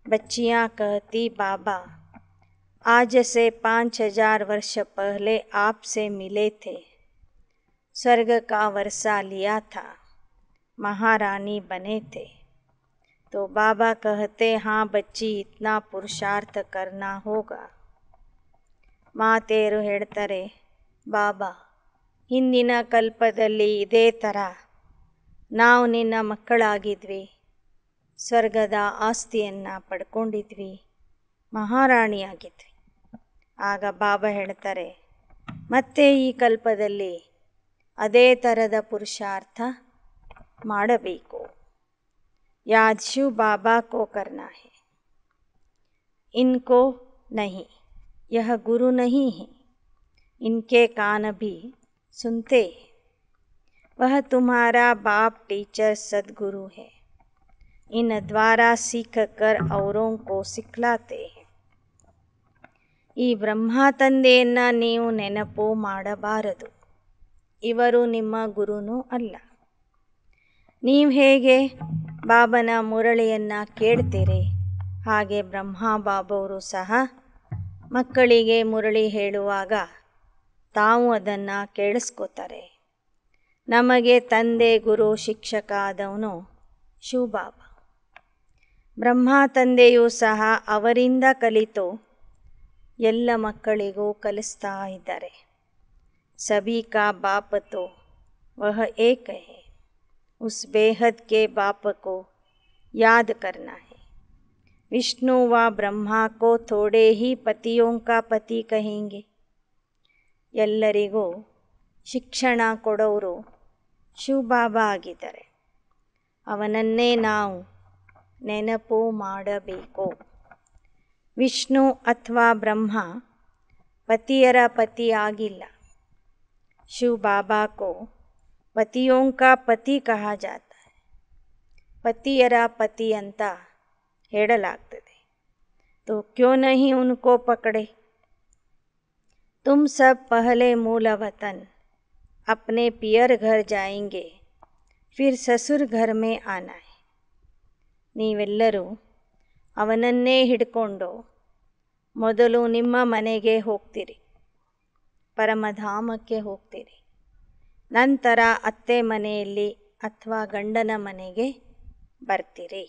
बच्चियाँ कहती बाबा आज से 5000 वर्ष पहले आपसे मिले थे, स्वर्ग का वर्षा लिया था, महारानी बने थे. तो बाबा कहते हाँ बच्ची इतना पुरुषार्थ करना होगा. ಮಾತೆಯರು ಹೇಳ್ತಾರೆ, ಬಾಬಾ ಹಿಂದಿನ ಕಲ್ಪದಲ್ಲಿ ಇದೇ ಥರ ನಾವು ನಿನ್ನ ಮಕ್ಕಳಾಗಿದ್ವಿ, ಸ್ವರ್ಗದ ಆಸ್ತಿಯನ್ನು ಪಡ್ಕೊಂಡಿದ್ವಿ, ಮಹಾರಾಣಿಯಾಗಿದ್ವಿ. ಆಗ ಬಾಬಾ ಹೇಳ್ತಾರೆ, ಮತ್ತೆ ಈ ಕಲ್ಪದಲ್ಲಿ ಅದೇ ಥರದ ಪುರುಷಾರ್ಥ ಮಾಡಬೇಕು. ಯಾದ್ ಶಿವ್ ಬಾಬಾ ಕೋ ಕರ್ನಾ ಹೈ, इनको नहीं, यह गुरु नहीं है, इनके कान भी सुनते हैं, वह तुम्हारा बाप टीचर सदगुरु है, इन द्वारा सीख कर औरों को सिखलाते हैं. ಈ ಬ್ರಹ್ಮ ತಂದೆಯನ್ನು ನೀವು ನೆನಪು ಮಾಡಬಾರದು. ಇವರು ನಿಮ್ಮ ಗುರುನೂ ಅಲ್ಲ. ನೀವು ಹೇಗೆ ಬಾಬನ ಮುರಳಿಯನ್ನು ಕೇಳ್ತೀರಿ, ಹಾಗೆ ಬ್ರಹ್ಮ ಬಾಬವರು ಸಹ ಮಕ್ಕಳಿಗೆ ಮುರಳಿ ಹೇಳುವಾಗ ತಾವು ಅದನ್ನು ಕೇಳಿಸ್ಕೋತಾರೆ. ನಮಗೆ ತಂದೆ ಗುರು ಶಿಕ್ಷಕ ಆದವನು ಶಿವಬಾಬಾ. ಬ್ರಹ್ಮ ತಂದೆಯೂ ಸಹ ಅವರಿಂದ ಕಲಿತು ಎಲ್ಲ ಮಕ್ಕಳಿಗೂ ಕಲಿಸ್ತಾ ಇದ್ದಾರೆ. ಸಭಿ ಕಾ ಬಾಪ್ ತೋ ವಹ ಏಕ ಹೈ, ಉಸ್ ಬೇಹದ್ ಕೆ ಬಾಪ್ ಕೋ ಯಾದ್ ಕರ್ನಾ ಹೈ. विष्णु व ब्रह्मा को थोड़े ही पतियों का पति कहेंगे. ಎಲ್ಲರಿಗೂ ಶಿಕ್ಷಣ ಕೊಡೋರು ಶಿವಬಾಬಾ ಆಗಿದ್ದಾರೆ. ಅವನನ್ನೇ ನಾವು ನೆನಪು ಮಾಡಬೇಕು. ವಿಷ್ಣು ಅಥವಾ ಬ್ರಹ್ಮ ಪತಿಯರ ಪತಿ ಆಗಿಲ್ಲ. ಶಿವಬಾಬಾ ಕೋ ಪತಿಯೋಂ ಕಾ ಪತಿ ಕಹಾ ಜಾತಾ ಹೈ. ಪತಿಯರ ಪತಿ ಅಂತ ಹೇಳಲಾಗ್ತದೆ. तो क्यों नहीं उनको पकड़े. तुम सब पहले मूल वतन अपने पियर घर जाएंगे, फिर ससुर घर में आना है. ನೀವೆಲ್ಲರೂ ಅವನನ್ನೇ ಹಿಡ್ಕೊಂಡು ಮೊದಲು ನಿಮ್ಮ ಮನೆಗೆ ಹೋಗ್ತೀರಿ, ಪರಮಧಾಮಕ್ಕೆ ಹೋಗ್ತೀರಿ. ನಂತರ ಅತ್ತೆ ಮನೆಯಲ್ಲಿ ಅಥವಾ ಗಂಡನ ಮನೆಗೆ ಬರ್ತೀರಿ.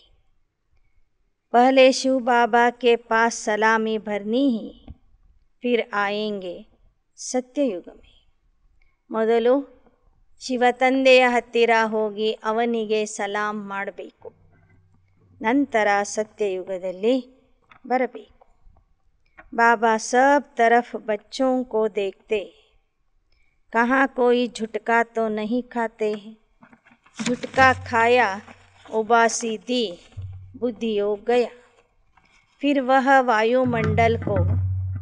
पहले शिव बाबा के पास सलामी भरनी ही, फिर आएंगे सत्ययुग में. ಮೊದಲು ಶಿವತಂದೆಯ ಹತ್ತಿರ ಹೋಗಿ ಅವನಿಗೆ ಸಲಾಂ ಮಾಡಬೇಕು. ನಂತರ ಸತ್ಯಯುಗದಲ್ಲಿ ಬರಬೇಕು. ಬಾಬಾ सब तरफ बच्चों को देखते, कहाँ कोई झुटका तो नहीं खाते हैं. झुटका खाया, उबासी दी, बुद्धि योग गया. फिर वह वायुमंडल को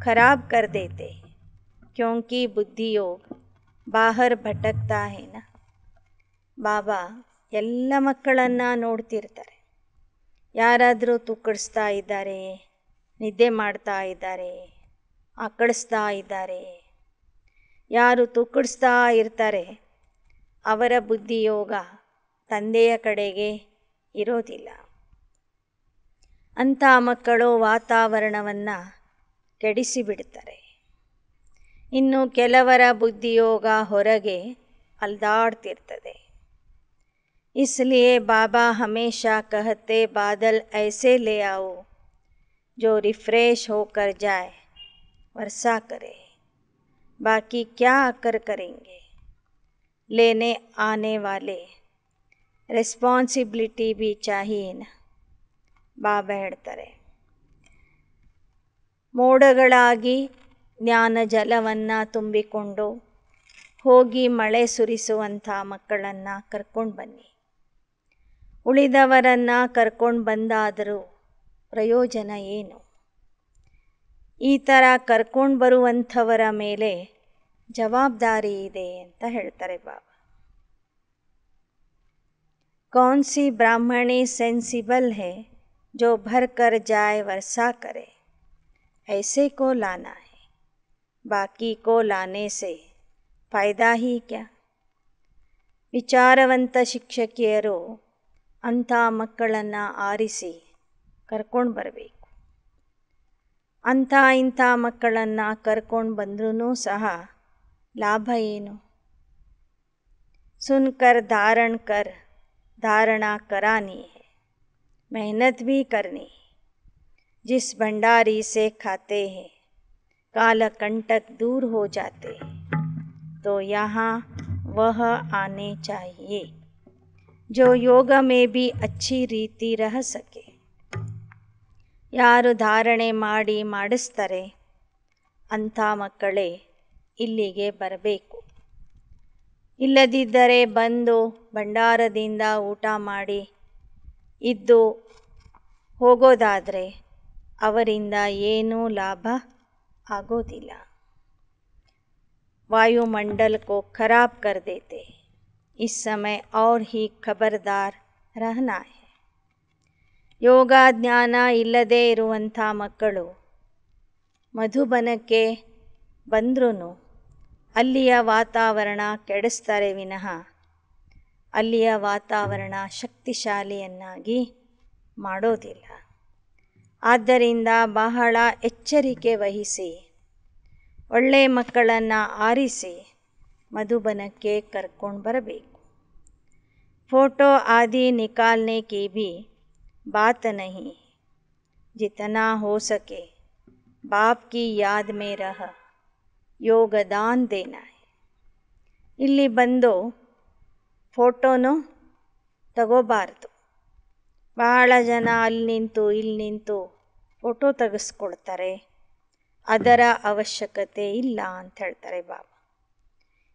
खराब कर देते हैं, क्योंकि बुद्धि योग बाहर भटकता है ना. ಬಾಬಾ ಎಲ್ಲ ಮಕ್ಕಳನ್ನು ನೋಡ್ತಿರ್ತಾರೆ. ಯಾರಾದರೂ ತುಕ್ಕಡಿಸ್ತಾ ಇದ್ದಾರೆ, ನಿದ್ದೆ ಮಾಡ್ತಾ ಇದ್ದಾರೆ, ಆಕಳಿಸ್ತಾ ಇದ್ದಾರೆ. ಯಾರು ತುಕ್ಕಡಿಸ್ತಾ ಇರ್ತಾರೆ ಅವರ ಬುದ್ಧಿಯೋಗ ತಂದೆಯ ಕಡೆಗೆ ಇರೋದಿಲ್ಲ. ಅಂಥ ಮಕ್ಕಳು ವಾತಾವರಣವನ್ನು ಕೆಡಿಸಿಬಿಡ್ತಾರೆ. ಇನ್ನು ಕೆಲವರ ಬುದ್ಧಿಯೋಗ ಹೊರಗೆ ಅಲ್ದಾಡ್ತಿರ್ತದೆ. इसलिए बाबा हमेशा कहते, बादल ऐसे ले आओ जो रिफ्रेश होकर जाए, वर्षा करे. बाकी क्या आकर करेंगे. लेने आने वाले ರೆಸ್ಪಾನ್ಸಿಬಿಲಿಟಿ भी चाहिए ना. ಬಾಬಾ ಹೇಳ್ತಾರೆ, ಮೋಡಗಳಾಗಿ ಜ್ಞಾನ ಜಲವನ್ನು ತುಂಬಿಕೊಂಡು ಹೋಗಿ ಮಳೆ ಸುರಿಸುವಂಥ ಮಕ್ಕಳನ್ನು ಕರ್ಕೊಂಡು ಬನ್ನಿ. ಉಳಿದವರನ್ನು ಕರ್ಕೊಂಡು ಬಂದಾದರೂ ಪ್ರಯೋಜನ ಏನು. ಈ ಥರ ಕರ್ಕೊಂಡು ಬರುವಂಥವರ ಮೇಲೆ ಜವಾಬ್ದಾರಿ ಇದೆ ಅಂತ ಹೇಳ್ತಾರೆ ಬಾಬಾ. कौन सी ब्राह्मणी सेंसिबल है जो भर कर जाए वर्षा करे. ऐसे को लाना है, बाकी को लाने से फायदा ही क्या. ವಿಚಾರವಂತ ಶಿಕ್ಷಕಿಯರು ಅಂಥ ಮಕ್ಕಳನ್ನು ಆರಿಸಿ ಕರ್ಕೊಂಡು ಬರಬೇಕು. ಅಂಥ ಇಂಥ ಮಕ್ಕಳನ್ನು ಕರ್ಕೊಂಡು ಬಂದ್ರೂ ಸಹ ಲಾಭ ಏನು. ಸುನ್ಕರ್ ಧಾರಣ್ ಕರ್ धारणा करानी है, मेहनत भी करनी है. जिस भंडारी से खाते हैं काल कंटक दूर हो जाते हैं, तो यहाँ वह आने चाहिए जो योग में भी अच्छी रीति रह सके. ಯಾರು ಧಾರಣೆ ಮಾಡಿಸ್ತಾರೆ ಅಂಥ ಮಕ್ಕಳೇ ಇಲ್ಲಿಗೆ ಬರಬೇಕು. ಇಲ್ಲದಿದ್ದರೆ ಬಂದು ಭಂಡಾರದಿಂದ ಊಟ ಮಾಡಿ ಇದ್ದು ಹೋಗೋದಾದರೆ ಅವರಿಂದ ಏನೂ ಲಾಭ ಆಗೋದಿಲ್ಲ. वायुमंडल को खराब कर देते. इस समय और ही खबरदार रहना है. ಯೋಗ ಜ್ಞಾನ ಇಲ್ಲದೇ ಇರುವಂಥ ಮಕ್ಕಳು ಮಧುಬನಕ್ಕೆ ಬಂದ್ರೂ ಅಲ್ಲಿಯ ವಾತಾವರಣ ಕೆಡಿಸ್ತಾರೆ ವಿನಃ ಅಲ್ಲಿಯ ವಾತಾವರಣ ಶಕ್ತಿಶಾಲಿಯನ್ನಾಗಿ ಮಾಡೋದಿಲ್ಲ. ಆದ್ದರಿಂದ ಬಹಳ ಎಚ್ಚರಿಕೆ ವಹಿಸಿ ಒಳ್ಳೆಯ ಮಕ್ಕಳನ್ನು ಆರಿಸಿ ಮಧುಬನಕ್ಕೆ ಕರ್ಕೊಂಡು ಬರಬೇಕು. फ़ोटो आदि निकालने की भी बात नहीं. जितना हो सके बाप की याद में रह योगदान देना है. ಇಲ್ಲಿ ಬಂದು ಫೋಟೋನು ತಗೋಬಾರ್ದು. ಬಹಳ ಜನ ಅಲ್ಲಿ ನಿಂತು ಇಲ್ಲಿ ನಿಂತು ಫೋಟೋ ತೆಗೆಸ್ಕೊಳ್ತಾರೆ. ಅದರ ಅವಶ್ಯಕತೆ ಇಲ್ಲ ಅಂತ ಹೇಳ್ತಾರೆ ಬಾಬಾ.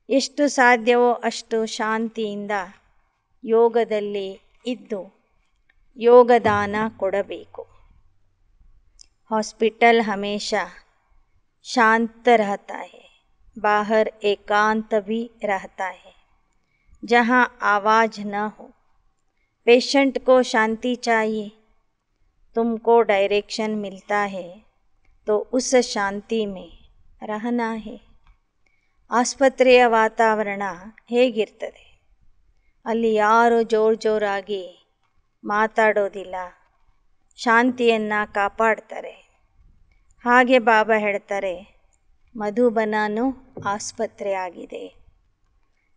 ಎಷ್ಟು ಸಾಧ್ಯವೋ ಅಷ್ಟು ಶಾಂತಿಯಿಂದ ಯೋಗದಲ್ಲಿ ಇದ್ದು ಯೋಗದಾನ ಕೊಡಬೇಕು. हॉस्पिटल हमेशा शांत रहता है. बाहर एकांत भी रहता है जहाँ आवाज़ न हो. पेशेंट को शांति चाहिए. तुमको डायरेक्शन मिलता है तो उस शांति में रहना है. ಆಸ್ಪತ್ರೆಯ ವಾತಾವರಣ ಹೇಗಿರ್ತದೆ? ಅಲ್ಲಿ ಯಾರು ಜೋರಾಗಿ ಮಾತಾಡೋದಿಲ್ಲ, ಶಾಂತಿಯನ್ನು ಕಾಪಾಡ್ತಾರೆ. ಹಾಗೆ ಬಾಬಾ ಹೇಳ್ತಾರೆ, ಮಧುಬನನೂ ಆಸ್ಪತ್ರೆ ಆಗಿದೆ.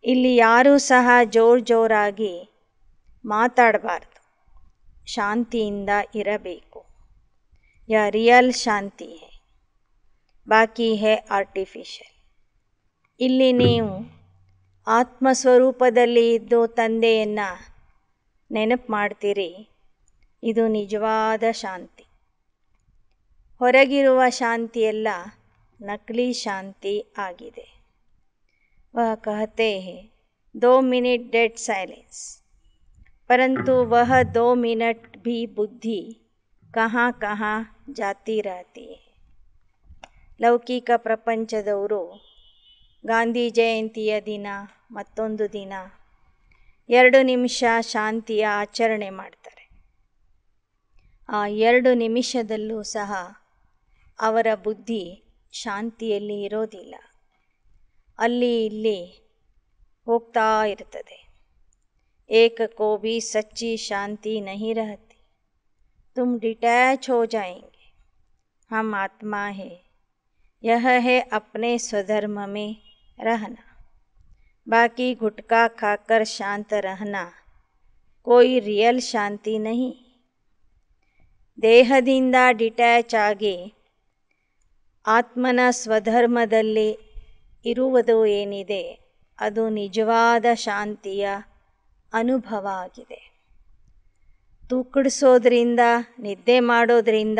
ಇಲ್ಲಿ ಯಾರೂ ಸಹ ಜೋರಾಗಿ ಮಾತಾಡಬಾರ್ದು, ಶಾಂತಿಯಿಂದ ಇರಬೇಕು. ಯಾ ರಿಯಲ್ ಶಾಂತಿ ಹೈ, ಬಾಕಿ ಹೈ ಆರ್ಟಿಫಿಷಿಯಲ್. ಇಲ್ಲಿ ನೀವು ಆತ್ಮಸ್ವರೂಪದಲ್ಲಿ ಇದ್ದು ತಂದೆಯನ್ನು ನೆನಪು ಮಾಡ್ತೀರಿ. ಇದು ನಿಜವಾದ ಶಾಂತಿ. ಹೊರಗಿರುವ ಶಾಂತಿಯೆಲ್ಲ ನಕಲಿ ಶಾಂತಿ ಆಗಿದೆ. वह कहते हैं 2 मिनट डेड साइलेंस, परंतु वह 2 मिनट भी बुद्धि कहाँ कहाँ जाती रहती है. ಲೌಕಿಕ ಪ್ರಪಂಚದವರು ಗಾಂಧಿ ಜಯಂತಿಯ ದಿನ ಮತ್ತೊಂದು ದಿನ 2 ನಿಮಿಷ ಶಾಂತಿಯ ಆಚರಣೆ ಮಾಡ್ತಾರೆ. ಆ 2 ನಿಮಿಷದಲ್ಲೂ ಸಹ ಅವರ ಬುದ್ಧಿ ಶಾಂತಿಯಲ್ಲಿ ಇರೋದಿಲ್ಲ, ಅಲ್ಲಿ ಇಲ್ಲಿ ಹೋಗ್ತಾ ಇರ್ತದೆ. ಏಕ ಕೋ ಭಿ ಸಚ್ಚಿ ಶಾಂತಿ ನಹಿ ರಹತಿ. ತುಮ್ ಡಿಟ್ಯಾಚ್ ಹೋ ಜಾಯೆಂಗೆ. ಹಮ್ ಆತ್ಮ ಹೈ, ಯಹ है अपने स्वधर्म में रहना. बाकी गुटखा खाकर शांत रहना कोई रियल ಶಾಂತಿ नहीं. ದೇಹದಿಂದ ಡಿಟ್ಯಾಚ್ ಆಗಿ ಆತ್ಮನ ಸ್ವಧರ್ಮದಲ್ಲಿ ಇರುವುದು ಏನಿದೆ ಅದು ನಿಜವಾದ ಶಾಂತಿಯ ಅನುಭವ ಆಗಿದೆ. ತೂಕಡಿಸೋದ್ರಿಂದ ನಿದ್ದೆ ಮಾಡೋದ್ರಿಂದ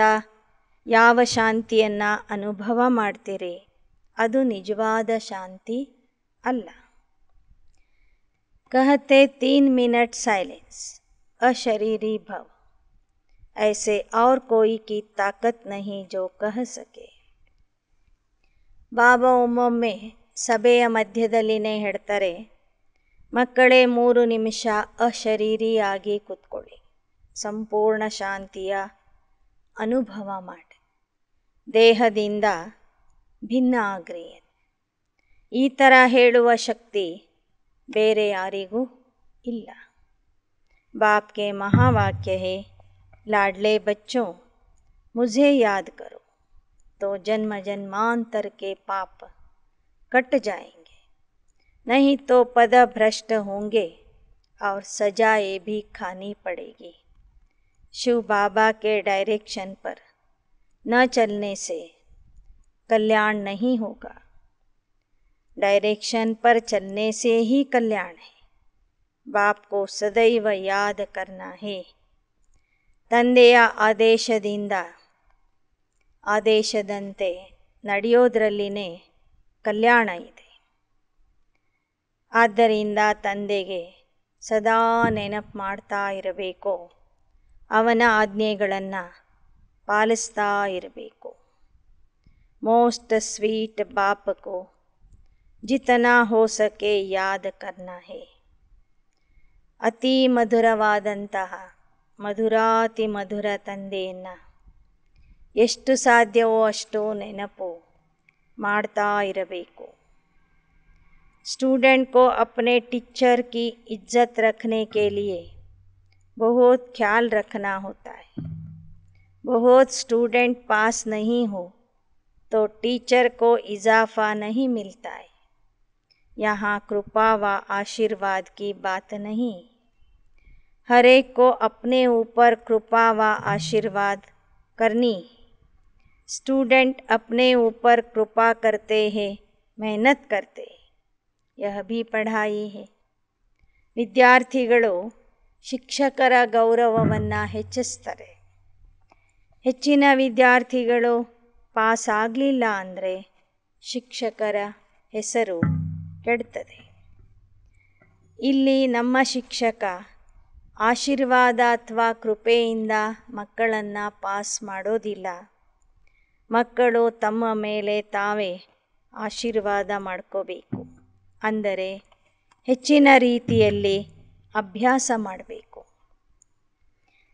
ಯಾವ ಶಾಂತಿಯನ್ನು ಅನುಭವ ಮಾಡ್ತೀರಿ ಅದು ನಿಜವಾದ ಶಾಂತಿ ಅಲ್ಲ. कहते 3 मिनट साइलेंस अशरीरी भव. ऐसे और कोई की ताकत नहीं जो कह सके. ಬಾಬಾ ಒಮ್ಮೊಮ್ಮೆ ಸಭೆಯ ಮಧ್ಯದಲ್ಲಿನೇ ಹೇಳ್ತಾರೆ, ಮಕ್ಕಳೇ 3 ನಿಮಿಷ ಅಶರೀರಿಯಾಗಿ ಕೂತ್ಕೊಳ್ಳಿ, ಸಂಪೂರ್ಣ ಶಾಂತಿಯ ಅನುಭವ ಮಾಡಿ, ದೇಹದಿಂದ ಭಿನ್ನ ಆಗ್ರಿ. ಈ ಥರ ಹೇಳುವ ಶಕ್ತಿ ಬೇರೆ ಯಾರಿಗೂ ಇಲ್ಲ. बाप के महावाक्य है, लाडले बच्चों मुझे याद करो तो जन्म जन्मांतर के पाप कट जाएंगे, नहीं तो पद भ्रष्ट होंगे और सजाएं भी खानी पड़ेगी. शिव बाबा के डायरेक्शन पर न चलने से कल्याण नहीं होगा, डायरेक्शन पर चलने से ही कल्याण है. बाप को सदैव याद करना है. ತಂದೆಯ ಆದೇಶದಿಂದ ಆದೇಶದಂತೆ ನಡೆಯೋದ್ರಲ್ಲಿನೇ ಕಲ್ಯಾಣ ಇದೆ. ಆದ್ದರಿಂದ ತಂದೆಗೆ ಸದಾ ನೆನಪು ಮಾಡ್ತಾ ಇರಬೇಕು, ಅವನ ಆಜ್ಞೆಗಳನ್ನು ಪಾಲಿಸ್ತಾ ಇರಬೇಕು. ಮೋಸ್ಟ್ ಸ್ವೀಟ್ ಬಾಪ್ ಕೋ ಜಿತನಾ ಹೋ ಸಕೆ ಯಾದ್ ಕರ್ನಾ ಹೇ. ಅತಿ ಮಧುರವಾದಂತಹ ಮಧುರಾತಿ ಮಧುರ ತಂದೆಯನ್ನು ಎಷ್ಟು ಸಾಧ್ಯವೋ ಅಷ್ಟು ನೆನಪು ಮಾಡ್ತಾ ಇರಬೇಕು. स्टूडेंट को अपने टीचर की इज्जत रखने के लिए बहुत ख्याल रखना होता है. बहुत स्टूडेंट पास नहीं हो तो टीचर को इजाफा नहीं मिलता है. यहाँ कृपा व आशीर्वाद की बात नहीं. हर एक को अपने ऊपर कृपा व आशीर्वाद करनी. स्टूडेंट अपने ऊपर कृपा करते हैं, मेहनत करते हैं. यह भी पढ़ाई है. ವಿದ್ಯಾರ್ಥಿಗಳು ಶಿಕ್ಷಕರ ಗೌರವವನ್ನು ಹೆಚ್ಚಿಸ್ತಾರೆ. ಹೆಚ್ಚಿನ ವಿದ್ಯಾರ್ಥಿಗಳು ಪಾಸ್ ಆಗಲಿಲ್ಲ ಅಂದರೆ ಶಿಕ್ಷಕರ ಹೆಸರು ಕೆಡ್ತದೆ. ಇಲ್ಲಿ ನಮ್ಮ ಶಿಕ್ಷಕ ಆಶೀರ್ವಾದ ಅಥವಾ ಕೃಪೆಯಿಂದ ಮಕ್ಕಳನ್ನು ಪಾಸ್ ಮಾಡೋದಿಲ್ಲ. ಮಕ್ಕಳು ತಮ್ಮ ಮೇಲೆ ತಾವೇ ಆಶೀರ್ವಾದ ಮಾಡ್ಕೋಬೇಕು. ಅಂದರೆ ಹೆಚ್ಚಿನ ರೀತಿಯಲ್ಲಿ ಅಭ್ಯಾಸ ಮಾಡಬೇಕು.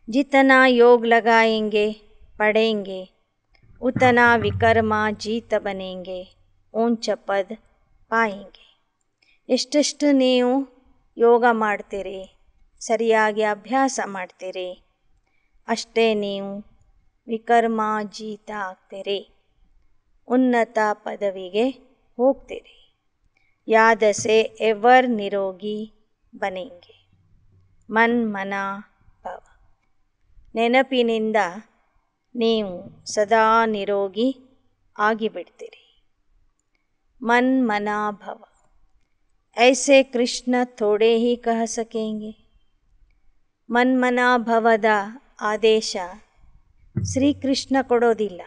ಜಿತನಾ ಯೋಗ ಲಗಾಯೆಂಗೆ ಪಡೆಂಗೆ ಉತನಾ ವಿಕರ್ಮ ಜೀತ ಬನೆಂಗೆ ಊಂಚ ಪದ ಪಾಯೆಂಗೆ. ಎಷ್ಟೆಷ್ಟು ನೀವು ಯೋಗ ಮಾಡ್ತೀರಿ, ಸರಿಯಾಗಿ ಅಭ್ಯಾಸ ಮಾಡ್ತೀರಿ, ಅಷ್ಟೇ ನೀವು ವಿಕರ್ಮ ಜೀತ ಆಗ್ತೀರಿ, ಉನ್ನತ ಪದವಿಗೆ ಹೋಗ್ತೀರಿ. याद से एवर निरोगी बनेंगे. मन मना भव. ನೆನಪಿನಿಂದ ನೀವು ಸದಾ ನಿರೋಗಿ ಆಗಿಬಿಡ್ತೀರಿ. ಮನ್ ಮನಾ ಭವ. ऐसे कृष्ण थोड़े ही कह सकेंगे. ಮನ್ಮನಾ ಭವದ ಆದೇಶ ಶ್ರೀಕೃಷ್ಣ ಕೊಡೋದಿಲ್ಲ.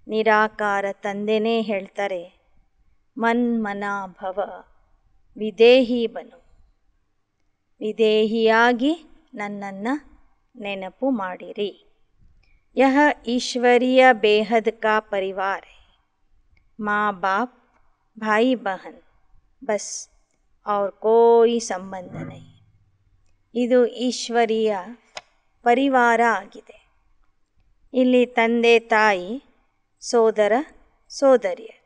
ನಿರಾಕಾರ ತಂದೆನೇ ಹೇಳ್ತಾರೆ, ಮನ್ಮನಾ ಭವ, ವಿದೇಹಿ ಬನು. ವಿದೇಹಿಯಾಗಿ ನನ್ನನ್ನು ನೆನಪು ಮಾಡಿರಿ. ಯಹ ಈಶ್ವರೀಯ ಬೇಹದ್ ಕಾ ಪರಿವಾರ ಹೈ. माँ बाप भाई बहन बस और कोई ಸಂಬಂಧ नहीं. ಇದು ಈಶ್ವರೀಯ ಪರಿವಾರ ಆಗಿದೆ. ಇಲ್ಲಿ ತಂದೆ ತಾಯಿ ಸೋದರ ಸೋದರಿಯರು,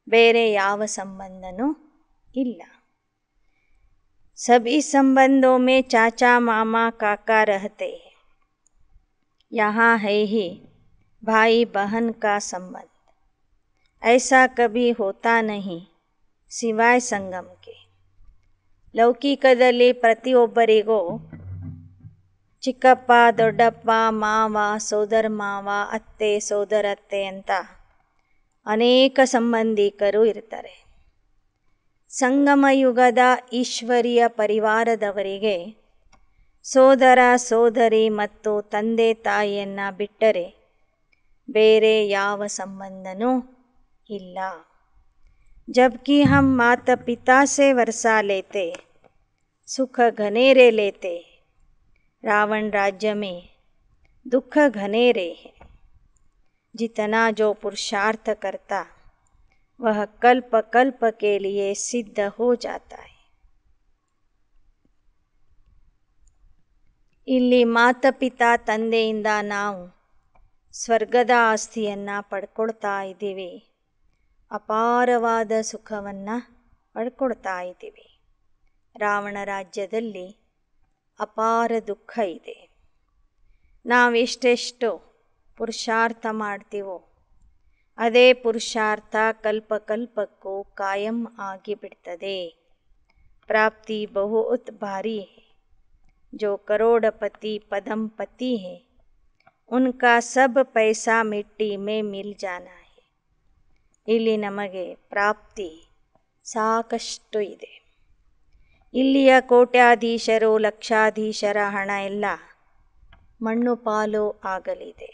ಬೇರೆ ಯಾವ ಸಂಬಂಧನೂ ಇಲ್ಲ. सभी संबंधों में चाचा मामा काका रहते हैं. यहाँ है ही भाई बहन का संबंध. ऐसा कभी होता नहीं सिवाय संगम के. ಲೌಕಿಕದಲ್ಲಿ ಪ್ರತಿಯೊಬ್ಬರಿಗೂ ಚಿಕ್ಕಪ್ಪ ದೊಡ್ಡಪ್ಪ ಮಾವ ಸೋದರ ಮಾವ ಅತ್ತೆ ಸೋದರತ್ತೆ ಅಂತ ಅನೇಕ ಸಂಬಂಧಿಕರು ಇರ್ತಾರೆ. ಸಂಗಮ ಯುಗದ ಈಶ್ವರೀಯ ಪರಿವಾರದವರಿಗೆ ಸೋದರ ಸೋದರಿ ಮತ್ತು ತಂದೆ ತಾಯಿಯನ್ನು ಬಿಟ್ಟರೆ ಬೇರೆ ಯಾವ ಸಂಬಂಧನೂ ಇಲ್ಲ. जबकि हम माता पिता से वर्षा लेते, सुख घनेरे लेते. रावण राज्य में दुख घनेरे है. जितना जो पुरुषार्थ करता वह कल्प कल्प के लिए सिद्ध हो जाता है. ಇಲ್ಲಿ ಮಾತಪಿತಾ ತಂದೆಯಿಂದ ನಾವು ಸ್ವರ್ಗದ ಆಸ್ತಿಯನ್ನು ಪಡ್ಕೊಳ್ತಾ ಇದ್ದೀವಿ. ಅಪಾರವಾದ ಸುಖವನ್ನು ಪಡ್ಕೊಳ್ತಾ ಇದ್ದೀವಿ. ರಾವಣ ರಾಜ್ಯದಲ್ಲಿ ಅಪಾರ ದುಃಖ ಇದೆ. ನಾವೆಷ್ಟೆಷ್ಟು ಪುರುಷಾರ್ಥ ಮಾಡ್ತೀವೋ ಅದೇ ಪುರುಷಾರ್ಥ ಕಲ್ಪಕಲ್ಪಕ್ಕೂ ಕಾಯಂ ಆಗಿಬಿಡ್ತದೆ. ಪ್ರಾಪ್ತಿ ಬಹುತ್ ಭಾರಿ है. जो करोड़पति पदमपति है उनका सब पैसा मिट्टी में मिल जाना है. ಇಲ್ಲಿ ನಮಗೆ ಪ್ರಾಪ್ತಿ ಸಾಕಷ್ಟು ಇದೆ. ಇಲ್ಲಿಯ ಕೋಟ್ಯಾಧೀಶರು ಲಕ್ಷಾಧೀಶರ ಹಣ ಎಲ್ಲ ಮಣ್ಣು ಪಾಲು ಆಗಲಿದೆ.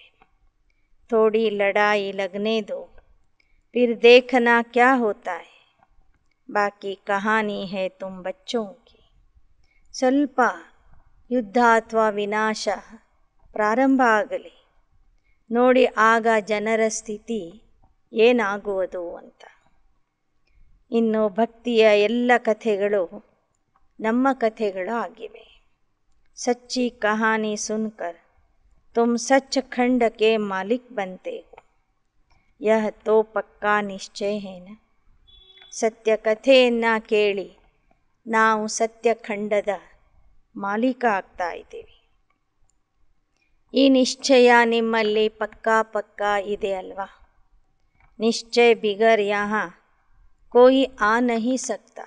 थोड़ी लड़ाई लगने दो, फिर देखना क्या होता है. बाकी कहानी है तुम बच्चों की. ಸ್ವಲ್ಪ ಯುದ್ಧ ಅಥವಾ ವಿನಾಶ ಪ್ರಾರಂಭ ಆಗಲಿ, ನೋಡಿ ಆಗ ಜನರ ಸ್ಥಿತಿ ಏನಾಗುವುದು ಅಂತ. ಇನ್ನು ಭಕ್ತಿಯ ಎಲ್ಲ ಕಥೆಗಳು ನಮ್ಮ ಕಥೆಗಳು ಆಗಿವೆ. ಸಚ್ಚಿ ಕಹಾನಿ ಸುನ್ಕರ್ ತುಮ್ ಸಚ್ಖಂಡ್ ಕೆ ಮಾಲಿಕ್ बनते हो, ಯಹ ತೋ ಪಕ್ಕಾ ನಿಶ್ಚಯ है ना. ಸತ್ಯ ಕಥೆಯನ್ನು ಕೇಳಿ ನಾವು ಸತ್ಯಖಂಡದ ಮಾಲೀಕ ಆಗ್ತಾ ಇದ್ದೀವಿ. ಈ ನಿಶ್ಚಯ ನಿಮ್ಮಲ್ಲಿ ಪಕ್ಕಾ ಇದೆ ಅಲ್ವಾ. ನಿಶ್ಚಯ ಬಿಗರ್ ಯಹಾ कोई आ नहीं सकता.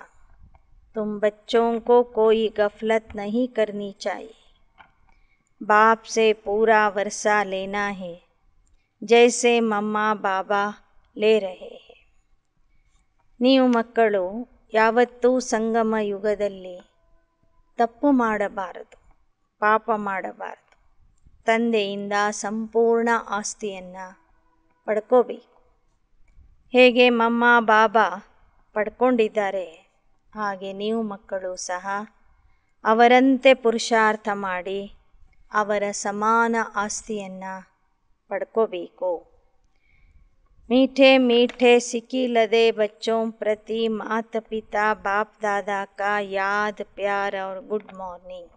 तुम बच्चों को कोई गफलत नहीं करनी चाहिए. बाप से पूरा वर्षा लेना है, जैसे मम्मा बाबा ले रहे हैं. ನೀವು ಮಕ್ಕಳು ಯಾವತ್ತೂ ಸಂಗಮ ಯುಗದಲ್ಲಿ ತಪ್ಪು ಮಾಡಬಾರದು, ಪಾಪ ಮಾಡಬಾರದು. ತಂದೆಯಿಂದ ಸಂಪೂರ್ಣ ಆಸ್ತಿಯನ್ನು ಪಡ್ಕೋಬೇಕು. ಹೇಗೆ ಮಮ್ಮ ಬಾಬಾ ಪಡ್ಕೊಂಡಿದ್ದಾರೆ, ಹಾಗೆ ನೀವು ಮಕ್ಕಳು ಸಹ ಅವರಂತೆ ಪುರುಷಾರ್ಥ ಮಾಡಿ ಅವರ ಸಮಾನ ಆಸ್ತಿಯನ್ನು ಪಡ್ಕೋಬೇಕು. मीठे मीठे सिकिलदे बच्चों प्रति माता पिता बाप दादा का याद प्यार और गुड मॉर्निंग.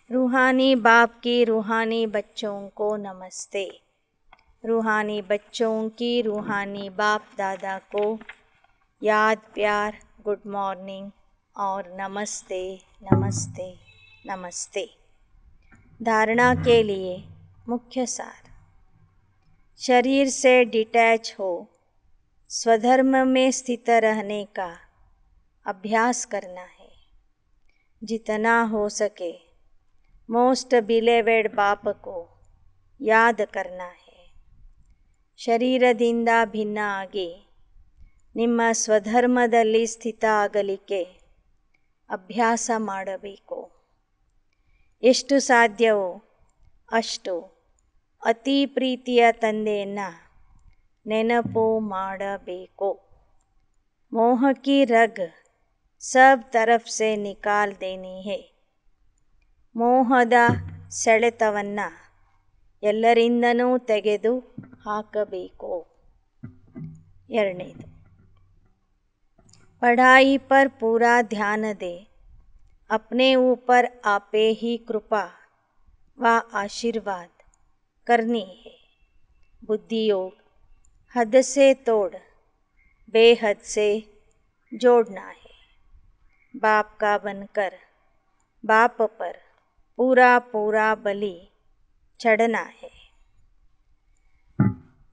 रूहानी बाप की रूहानी बच्चों को नमस्ते. रूहानी बच्चों की रूहानी बाप दादा को याद प्यार गुड मॉर्निंग और नमस्ते नमस्ते नमस्ते. धारणा के लिए मुख्य सार. शरीर से डिटैच हो स्वधर्म में स्थित रहने का अभ्यास करना है. जितना हो सके मोस्ट बिलेवेड बाप को याद करना है. ಶರೀರದಿಂದ ಭಿನ್ನ ಆಗಿ ನಿಮ್ಮ ಸ್ವಧರ್ಮದಲ್ಲಿ ಸ್ಥಿತ ಆಗಲಿಕ್ಕೆ ಅಭ್ಯಾಸ ಮಾಡಬೇಕು. ಎಷ್ಟು ಸಾಧ್ಯವೋ ಅಷ್ಟು ಅತಿ ಪ್ರೀತಿಯ ತಂದೆಯನ್ನು ನೆನಪು ಮಾಡಬೇಕು. मोह की रग सब तरफ से निकाल देनी है. ಮೋಹದ ಸೆಳೆತವನ್ನು ಎಲ್ಲರಿಂದನೂ ತೆಗೆದು ಹಾಕಬೇಕು. ಎರಡನೇದು, पढ़ाई पर पूरा ध्यान दे. अपने ऊपर आपे ही कृपा व आशीर्वाद करनी है. बुद्धि योग हद से तोड़ बेहद से जोड़ना है. बाप का बनकर बाप पर पूरा पूरा बलि चढ़ना है.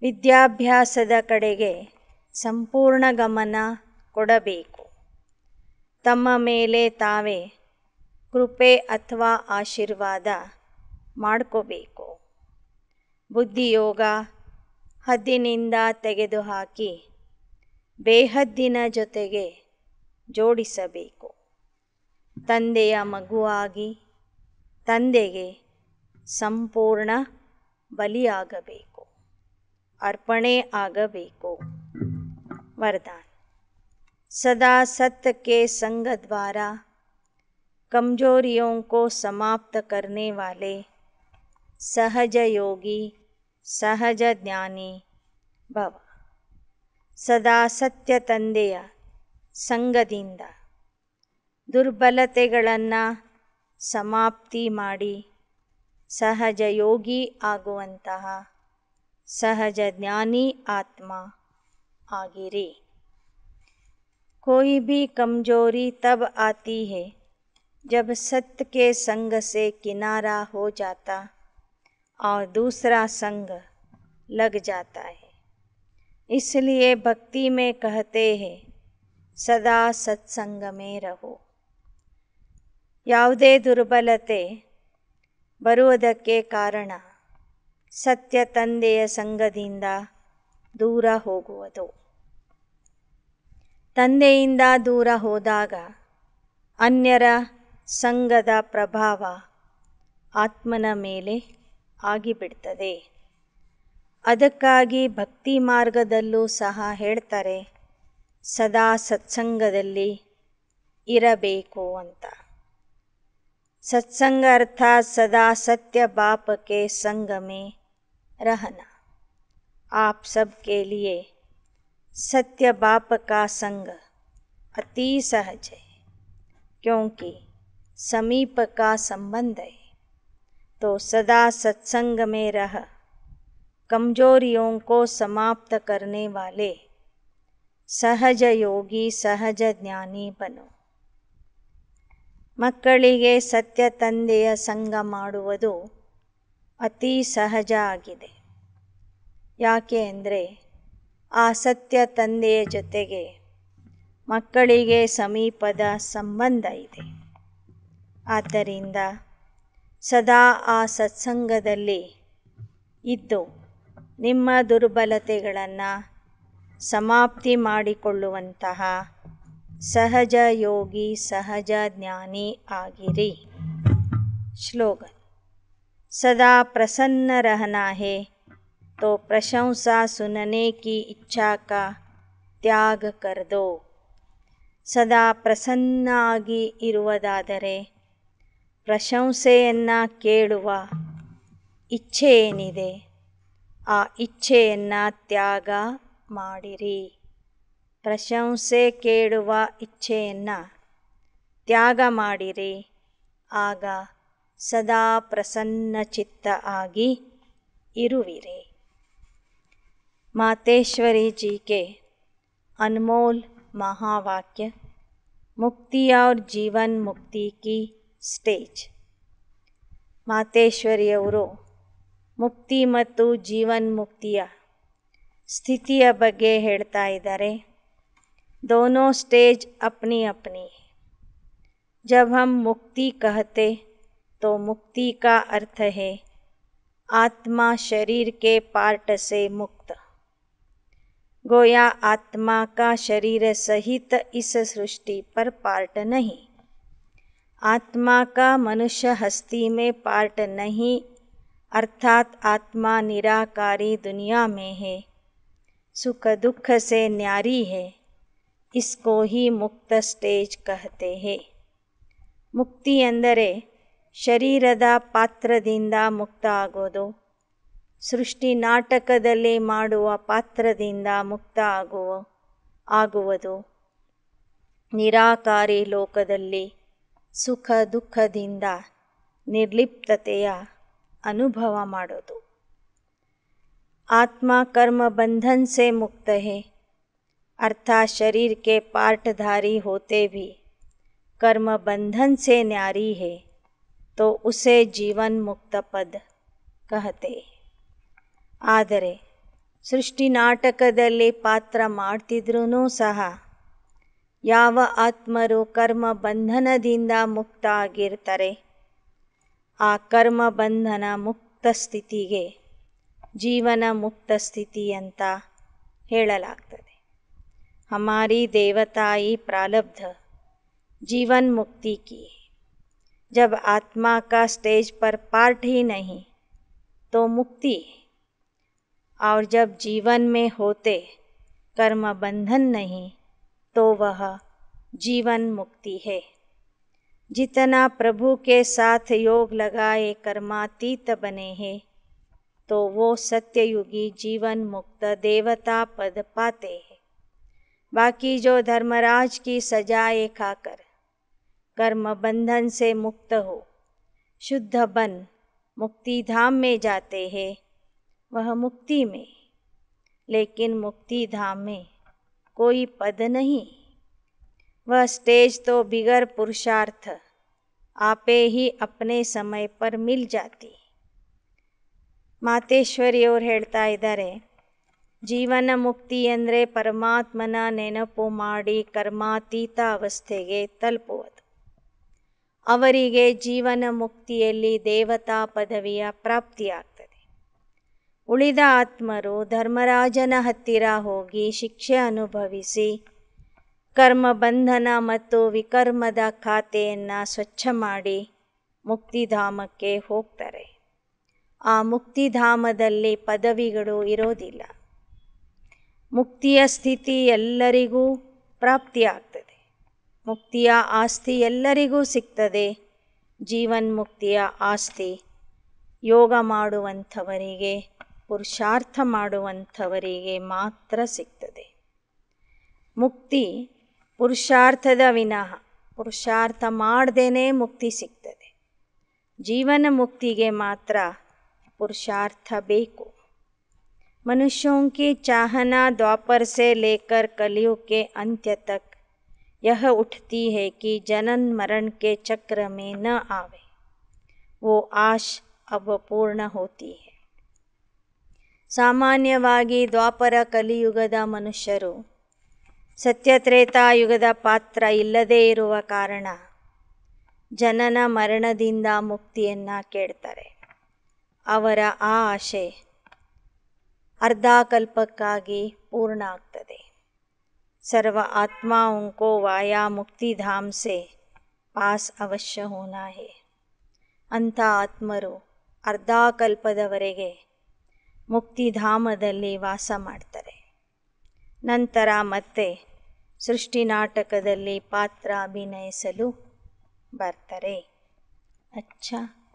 ವಿದ್ಯಾಭ್ಯಾಸದ ಕಡೆಗೆ ಸಂಪೂರ್ಣ ಗಮನ ಕೊಡಬೇಕು. ತಮ್ಮ ಮೇಲೆ ತಾವೇ ಕೃಪೆ ಅಥವಾ ಆಶೀರ್ವಾದ ಮಾಡ್ಕೋಬೇಕು. ಬುದ್ಧಿಯೋಗ ಹದ್ದಿನಿಂದ ತೆಗೆದುಹಾಕಿ ಬೇಹದ್ದಿನ ಜೊತೆಗೆ ಜೋಡಿಸಬೇಕು. ತಂದೆಯ ಮಗುವಾಗಿ ತಂದೆಗೆ ಸಂಪೂರ್ಣ ಬಲಿಯಾಗಬೇಕು, अर्पणे ಆಗಬೇಕು. वरदान. सदा सत्य के संग द्वारा कमजोरियों को समाप्त करने वाले सहज योगी सहज ज्ञानी भव. ಸದಾ ಸತ್ಯ ತಂದೆಯ ಸಂಗದಿಂದ ದುರ್ಬಲತೆಗಳನ್ನು ಸಮಾಪ್ತಿ ಮಾಡಿ ಸಹಜ ಯೋಗಿ ಆಗುವಂತಹ सहज ज्ञानी आत्मा आगिरी. कोई भी कमजोरी तब आती है जब सत्य के संग से किनारा हो जाता और दूसरा संग लग जाता है. इसलिए भक्ति में कहते हैं सदा सत्संग में रहो. ಯಾವುದೇ ದುರ್ಬಲತೆ ಬರುವುದಕ್ಕೆ ಕಾರಣ ಸತ್ಯ ತಂದೆಯ ಸಂಗದಿಂದ ದೂರ ಹೋಗುವುದು. ತಂದೆಯಿಂದ ದೂರ ಹೋದಾಗ ಅನ್ಯರ ಸಂಗದ ಪ್ರಭಾವ ಆತ್ಮನ ಮೇಲೆ ಆಗಿಬಿಡ್ತದೆ. ಅದಕ್ಕಾಗಿ ಭಕ್ತಿ ಮಾರ್ಗದಲ್ಲೂ ಸಹ ಹೇಳ್ತಾರೆ ಸದಾ ಸತ್ಸಂಗದಲ್ಲಿ ಇರಬೇಕು ಅಂತ. सत्संग अर्थात सदा सत्य बाप के संग में रहना। आप सबके लिए सत्य बाप का संग अति सहज है, क्योंकि समीप का संबंध है। तो सदा सत्संग में रह कमजोरियों को समाप्त करने वाले सहज योगी सहज ज्ञानी बनो। ಮಕ್ಕಳಿಗೆ ಸತ್ಯ ತಂದೆಯ ಸಂಗ ಮಾಡುವುದು ಅತಿ ಸಹಜ ಆಗಿದೆ. ಯಾಕೆ ಅಂದರೆ ಆ ಸತ್ಯ ತಂದೆಯ ಜೊತೆಗೆ ಮಕ್ಕಳಿಗೆ ಸಮೀಪದ ಸಂಬಂಧ ಇದೆ. ಆದ್ದರಿಂದ ಸದಾ ಆ ಸತ್ಸಂಗದಲ್ಲಿ ಇದ್ದು ನಿಮ್ಮ ದುರ್ಬಲತೆಗಳನ್ನು ಸಮಾಪ್ತಿ ಮಾಡಿಕೊಳ್ಳುವಂತಹ सहज योगी सहज ज्ञानी आगिरी। श्लोगन। सदा प्रसन्न रहना है तो प्रशंसा सुनने की इच्छा का त्याग कर दो। सदा ಪ್ರಸನ್ನಾಗಿ ಇರುವುದಾದರೆ ಪ್ರಶಂಸೆಯನ್ನು ಕೇಳುವ ಇಚ್ಛೆ ಏನಿದೆ ಆ ಇಚ್ಛೆಯನ್ನು ತ್ಯಾಗ ಮಾಡಿರಿ. ಪ್ರಶಂಸೆ ಕೇಳುವ ಇಚ್ಛೆಯನ್ನು ತ್ಯಾಗ ಮಾಡಿರಿ, ಆಗ ಸದಾ ಪ್ರಸನ್ನ ಚಿತ್ತ ಆಗಿ ಇರುವಿರಿ. मातेश्वरी जी के अनमोल महावाक्य मुक्ति और जीवन मुक्ति की स्टेज। ಮಾತೇಶ್ವರಿಯವರು ಮುಕ್ತಿ ಮತ್ತು ಜೀವನ್ಮುಕ್ತಿಯ ಸ್ಥಿತಿಯ ಬಗ್ಗೆ ಹೇಳ್ತಾ ಇದ್ದಾರೆ. दोनों स्टेज अपनी अपनी। जब हम मुक्ति कहते तो मुक्ति का अर्थ है आत्मा शरीर के पार्ट से मुक्त। गोया आत्मा का शरीर सहित इस सृष्टि पर पार्ट नहीं। आत्मा का मनुष्य हस्ती में पार्ट नहीं, अर्थात आत्मा निराकारी दुनिया में है, सुख दुख से न्यारी है। इसको ही ಮುಕ್ತ ಸ್ಟೇಜ್ कहते हैं। ಮುಕ್ತಿ ಎಂದರೆ ಶರೀರದ ಪಾತ್ರದಿಂದ ಮುಕ್ತ ಆಗೋದು, ಸೃಷ್ಟಿ ನಾಟಕದಲ್ಲಿ ಮಾಡುವ ಪಾತ್ರದಿಂದ ಮುಕ್ತ ಆಗುವುದು, ನಿರಾಕಾರಿ ಲೋಕದಲ್ಲಿ ಸುಖ ದುಃಖದಿಂದ ನಿರ್ಲಿಪ್ತತೆಯ ಅನುಭವ ಮಾಡೋದು. ಆತ್ಮ कर्म बंधन से मुक्त है, अर्थात शरीर के पार्टधारी होते भी कर्म बंधन से न्यारी है, तो उसे जीवन मुक्त पद कहते. ಆದರೆ ಸೃಷ್ಟಿ ನಾಟಕದಲ್ಲಿ ಪಾತ್ರ ಮಾಡ್ತಿದ್ರೂ ಸಹ ಯಾವ ಆತ್ಮರು ಕರ್ಮ ಬಂಧನದಿಂದ ಮುಕ್ತ ಆಗಿರ್ತಾರೆ ಆ ಕರ್ಮ ಬಂಧನ ಮುಕ್ತ ಸ್ಥಿತಿಗೆ ಜೀವನ ಮುಕ್ತ ಸ್ಥಿತಿ ಅಂತ ಹೇಳಲಾಗ್ತದೆ. हमारी देवताई प्रारब्ध जीवन मुक्ति की। जब आत्मा का स्टेज पर पार्ट ही नहीं तो मुक्ति, और जब जीवन में होते कर्म बंधन नहीं तो वह जीवन मुक्ति है। जितना प्रभु के साथ योग लगाए कर्मातीत बने हैं तो वो सत्ययुगी जीवन मुक्त देवता पद पाते हैं। बाकी जो धर्मराज की सजाएं खाकर कर्म बंधन से मुक्त हो शुद्ध बन मुक्ति धाम में जाते हैं, वह मुक्ति में, लेकिन मुक्ति धाम में कोई पद नहीं। वह स्टेज तो बिगर पुरुषार्थ आपे ही अपने समय पर मिल जाती। ಮಾತೇಶ್ವರಿಯವರು ಹೇಳ್ತಾ ಇದ್ದಾರೆ, ಜೀವನ ಮುಕ್ತಿ ಅಂದರೆ ಪರಮಾತ್ಮನ ನೆನಪು ಮಾಡಿ ಕರ್ಮಾತೀತ ಅವಸ್ಥೆಗೆ ತಲುಪುವುದು. ಅವರಿಗೆ ಜೀವನ ಮುಕ್ತಿಯಲ್ಲಿ ದೇವತಾ ಪದವಿಯ ಪ್ರಾಪ್ತಿಯಾಗ್ತದೆ. ಉಳಿದ ಆತ್ಮರು ಧರ್ಮರಾಜನ ಹತ್ತಿರ ಹೋಗಿ ಶಿಕ್ಷೆ ಅನುಭವಿಸಿ ಕರ್ಮ ಬಂಧನ ಮತ್ತು ವಿಕರ್ಮದ ಖಾತೆಯನ್ನು ಸ್ವಚ್ಛ ಮಾಡಿ ಮುಕ್ತಿಧಾಮಕ್ಕೆ ಹೋಗ್ತಾರೆ. ಆ ಮುಕ್ತಿಧಾಮದಲ್ಲಿ ಪದವಿಗಳು ಇರೋದಿಲ್ಲ. ಮುಕ್ತಿಯ ಸ್ಥಿತಿ ಎಲ್ಲರಿಗೂ ಪ್ರಾಪ್ತಿಯಾಗ್ತದೆ. ಮುಕ್ತಿಯ ಆಸ್ತಿ ಎಲ್ಲರಿಗೂ ಸಿಗ್ತದೆ. ಜೀವನ್ಮುಕ್ತಿಯ ಆಸ್ತಿ ಯೋಗ ಮಾಡುವಂಥವರಿಗೆ, ಪುರುಷಾರ್ಥ ಮಾಡುವಂಥವರಿಗೆ ಮಾತ್ರ ಸಿಗ್ತದೆ. ಮುಕ್ತಿ ಪುರುಷಾರ್ಥದ ವಿನಃ, ಪುರುಷಾರ್ಥ ಮಾಡ್ದೇ ಮುಕ್ತಿ ಸಿಗ್ತದೆ. ಜೀವನ ಮುಕ್ತಿಗೆ ಮಾತ್ರ पुरुषार्थ ಬೇಕು. मनुष्यों की चाहना द्वापर से लेकर कलयुग के अंत्य तक यह उठती है कि जनन मरण के चक्र में न आवे. वो आश अब पूर्ण होती है. ಸಾಮಾನ್ಯವಾಗಿ ದ್ವಾಪರ ಕಲಿಯುಗದ ಮನುಷ್ಯರು ಸತ್ಯತ್ರೇತಾಯುಗದ ಪಾತ್ರ ಇಲ್ಲದೇ ಇರುವ ಕಾರಣ ಜನನ ಮರಣದಿಂದ ಮುಕ್ತಿಯನ್ನು ಕೇಳ್ತಾರೆ. ಅವರ ಆ ಆಶೆ ಅರ್ಧಕಲ್ಪಕ್ಕಾಗಿ ಪೂರ್ಣ ಆಗ್ತದೆ. ಸರ್ವ ಆತ್ಮಾओं को वाया ಮುಕ್ತಿಧಾಮ್ से ಪಾಸ್ ಅವಶ್ಯ ಹೋನಾ ಹೇ. ಅಂಥ ಆತ್ಮರು ಅರ್ಧಕಲ್ಪದವರೆಗೆ ಮುಕ್ತಿಧಾಮದಲ್ಲಿ ವಾಸ ಮಾಡ್ತಾರೆ. ನಂತರ ಮತ್ತೆ ಸೃಷ್ಟಿ ನಾಟಕದಲ್ಲಿ ಪಾತ್ರ ಅಭಿನಯಿಸಲು ಬರ್ತಾರೆ. ಅಚ್ಚಾ.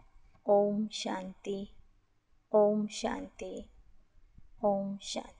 ಓಂ ಶಾಂತಿ. ಓಂ ಶಾಂತಿ. ಓಂ ಶಾಂತಿ.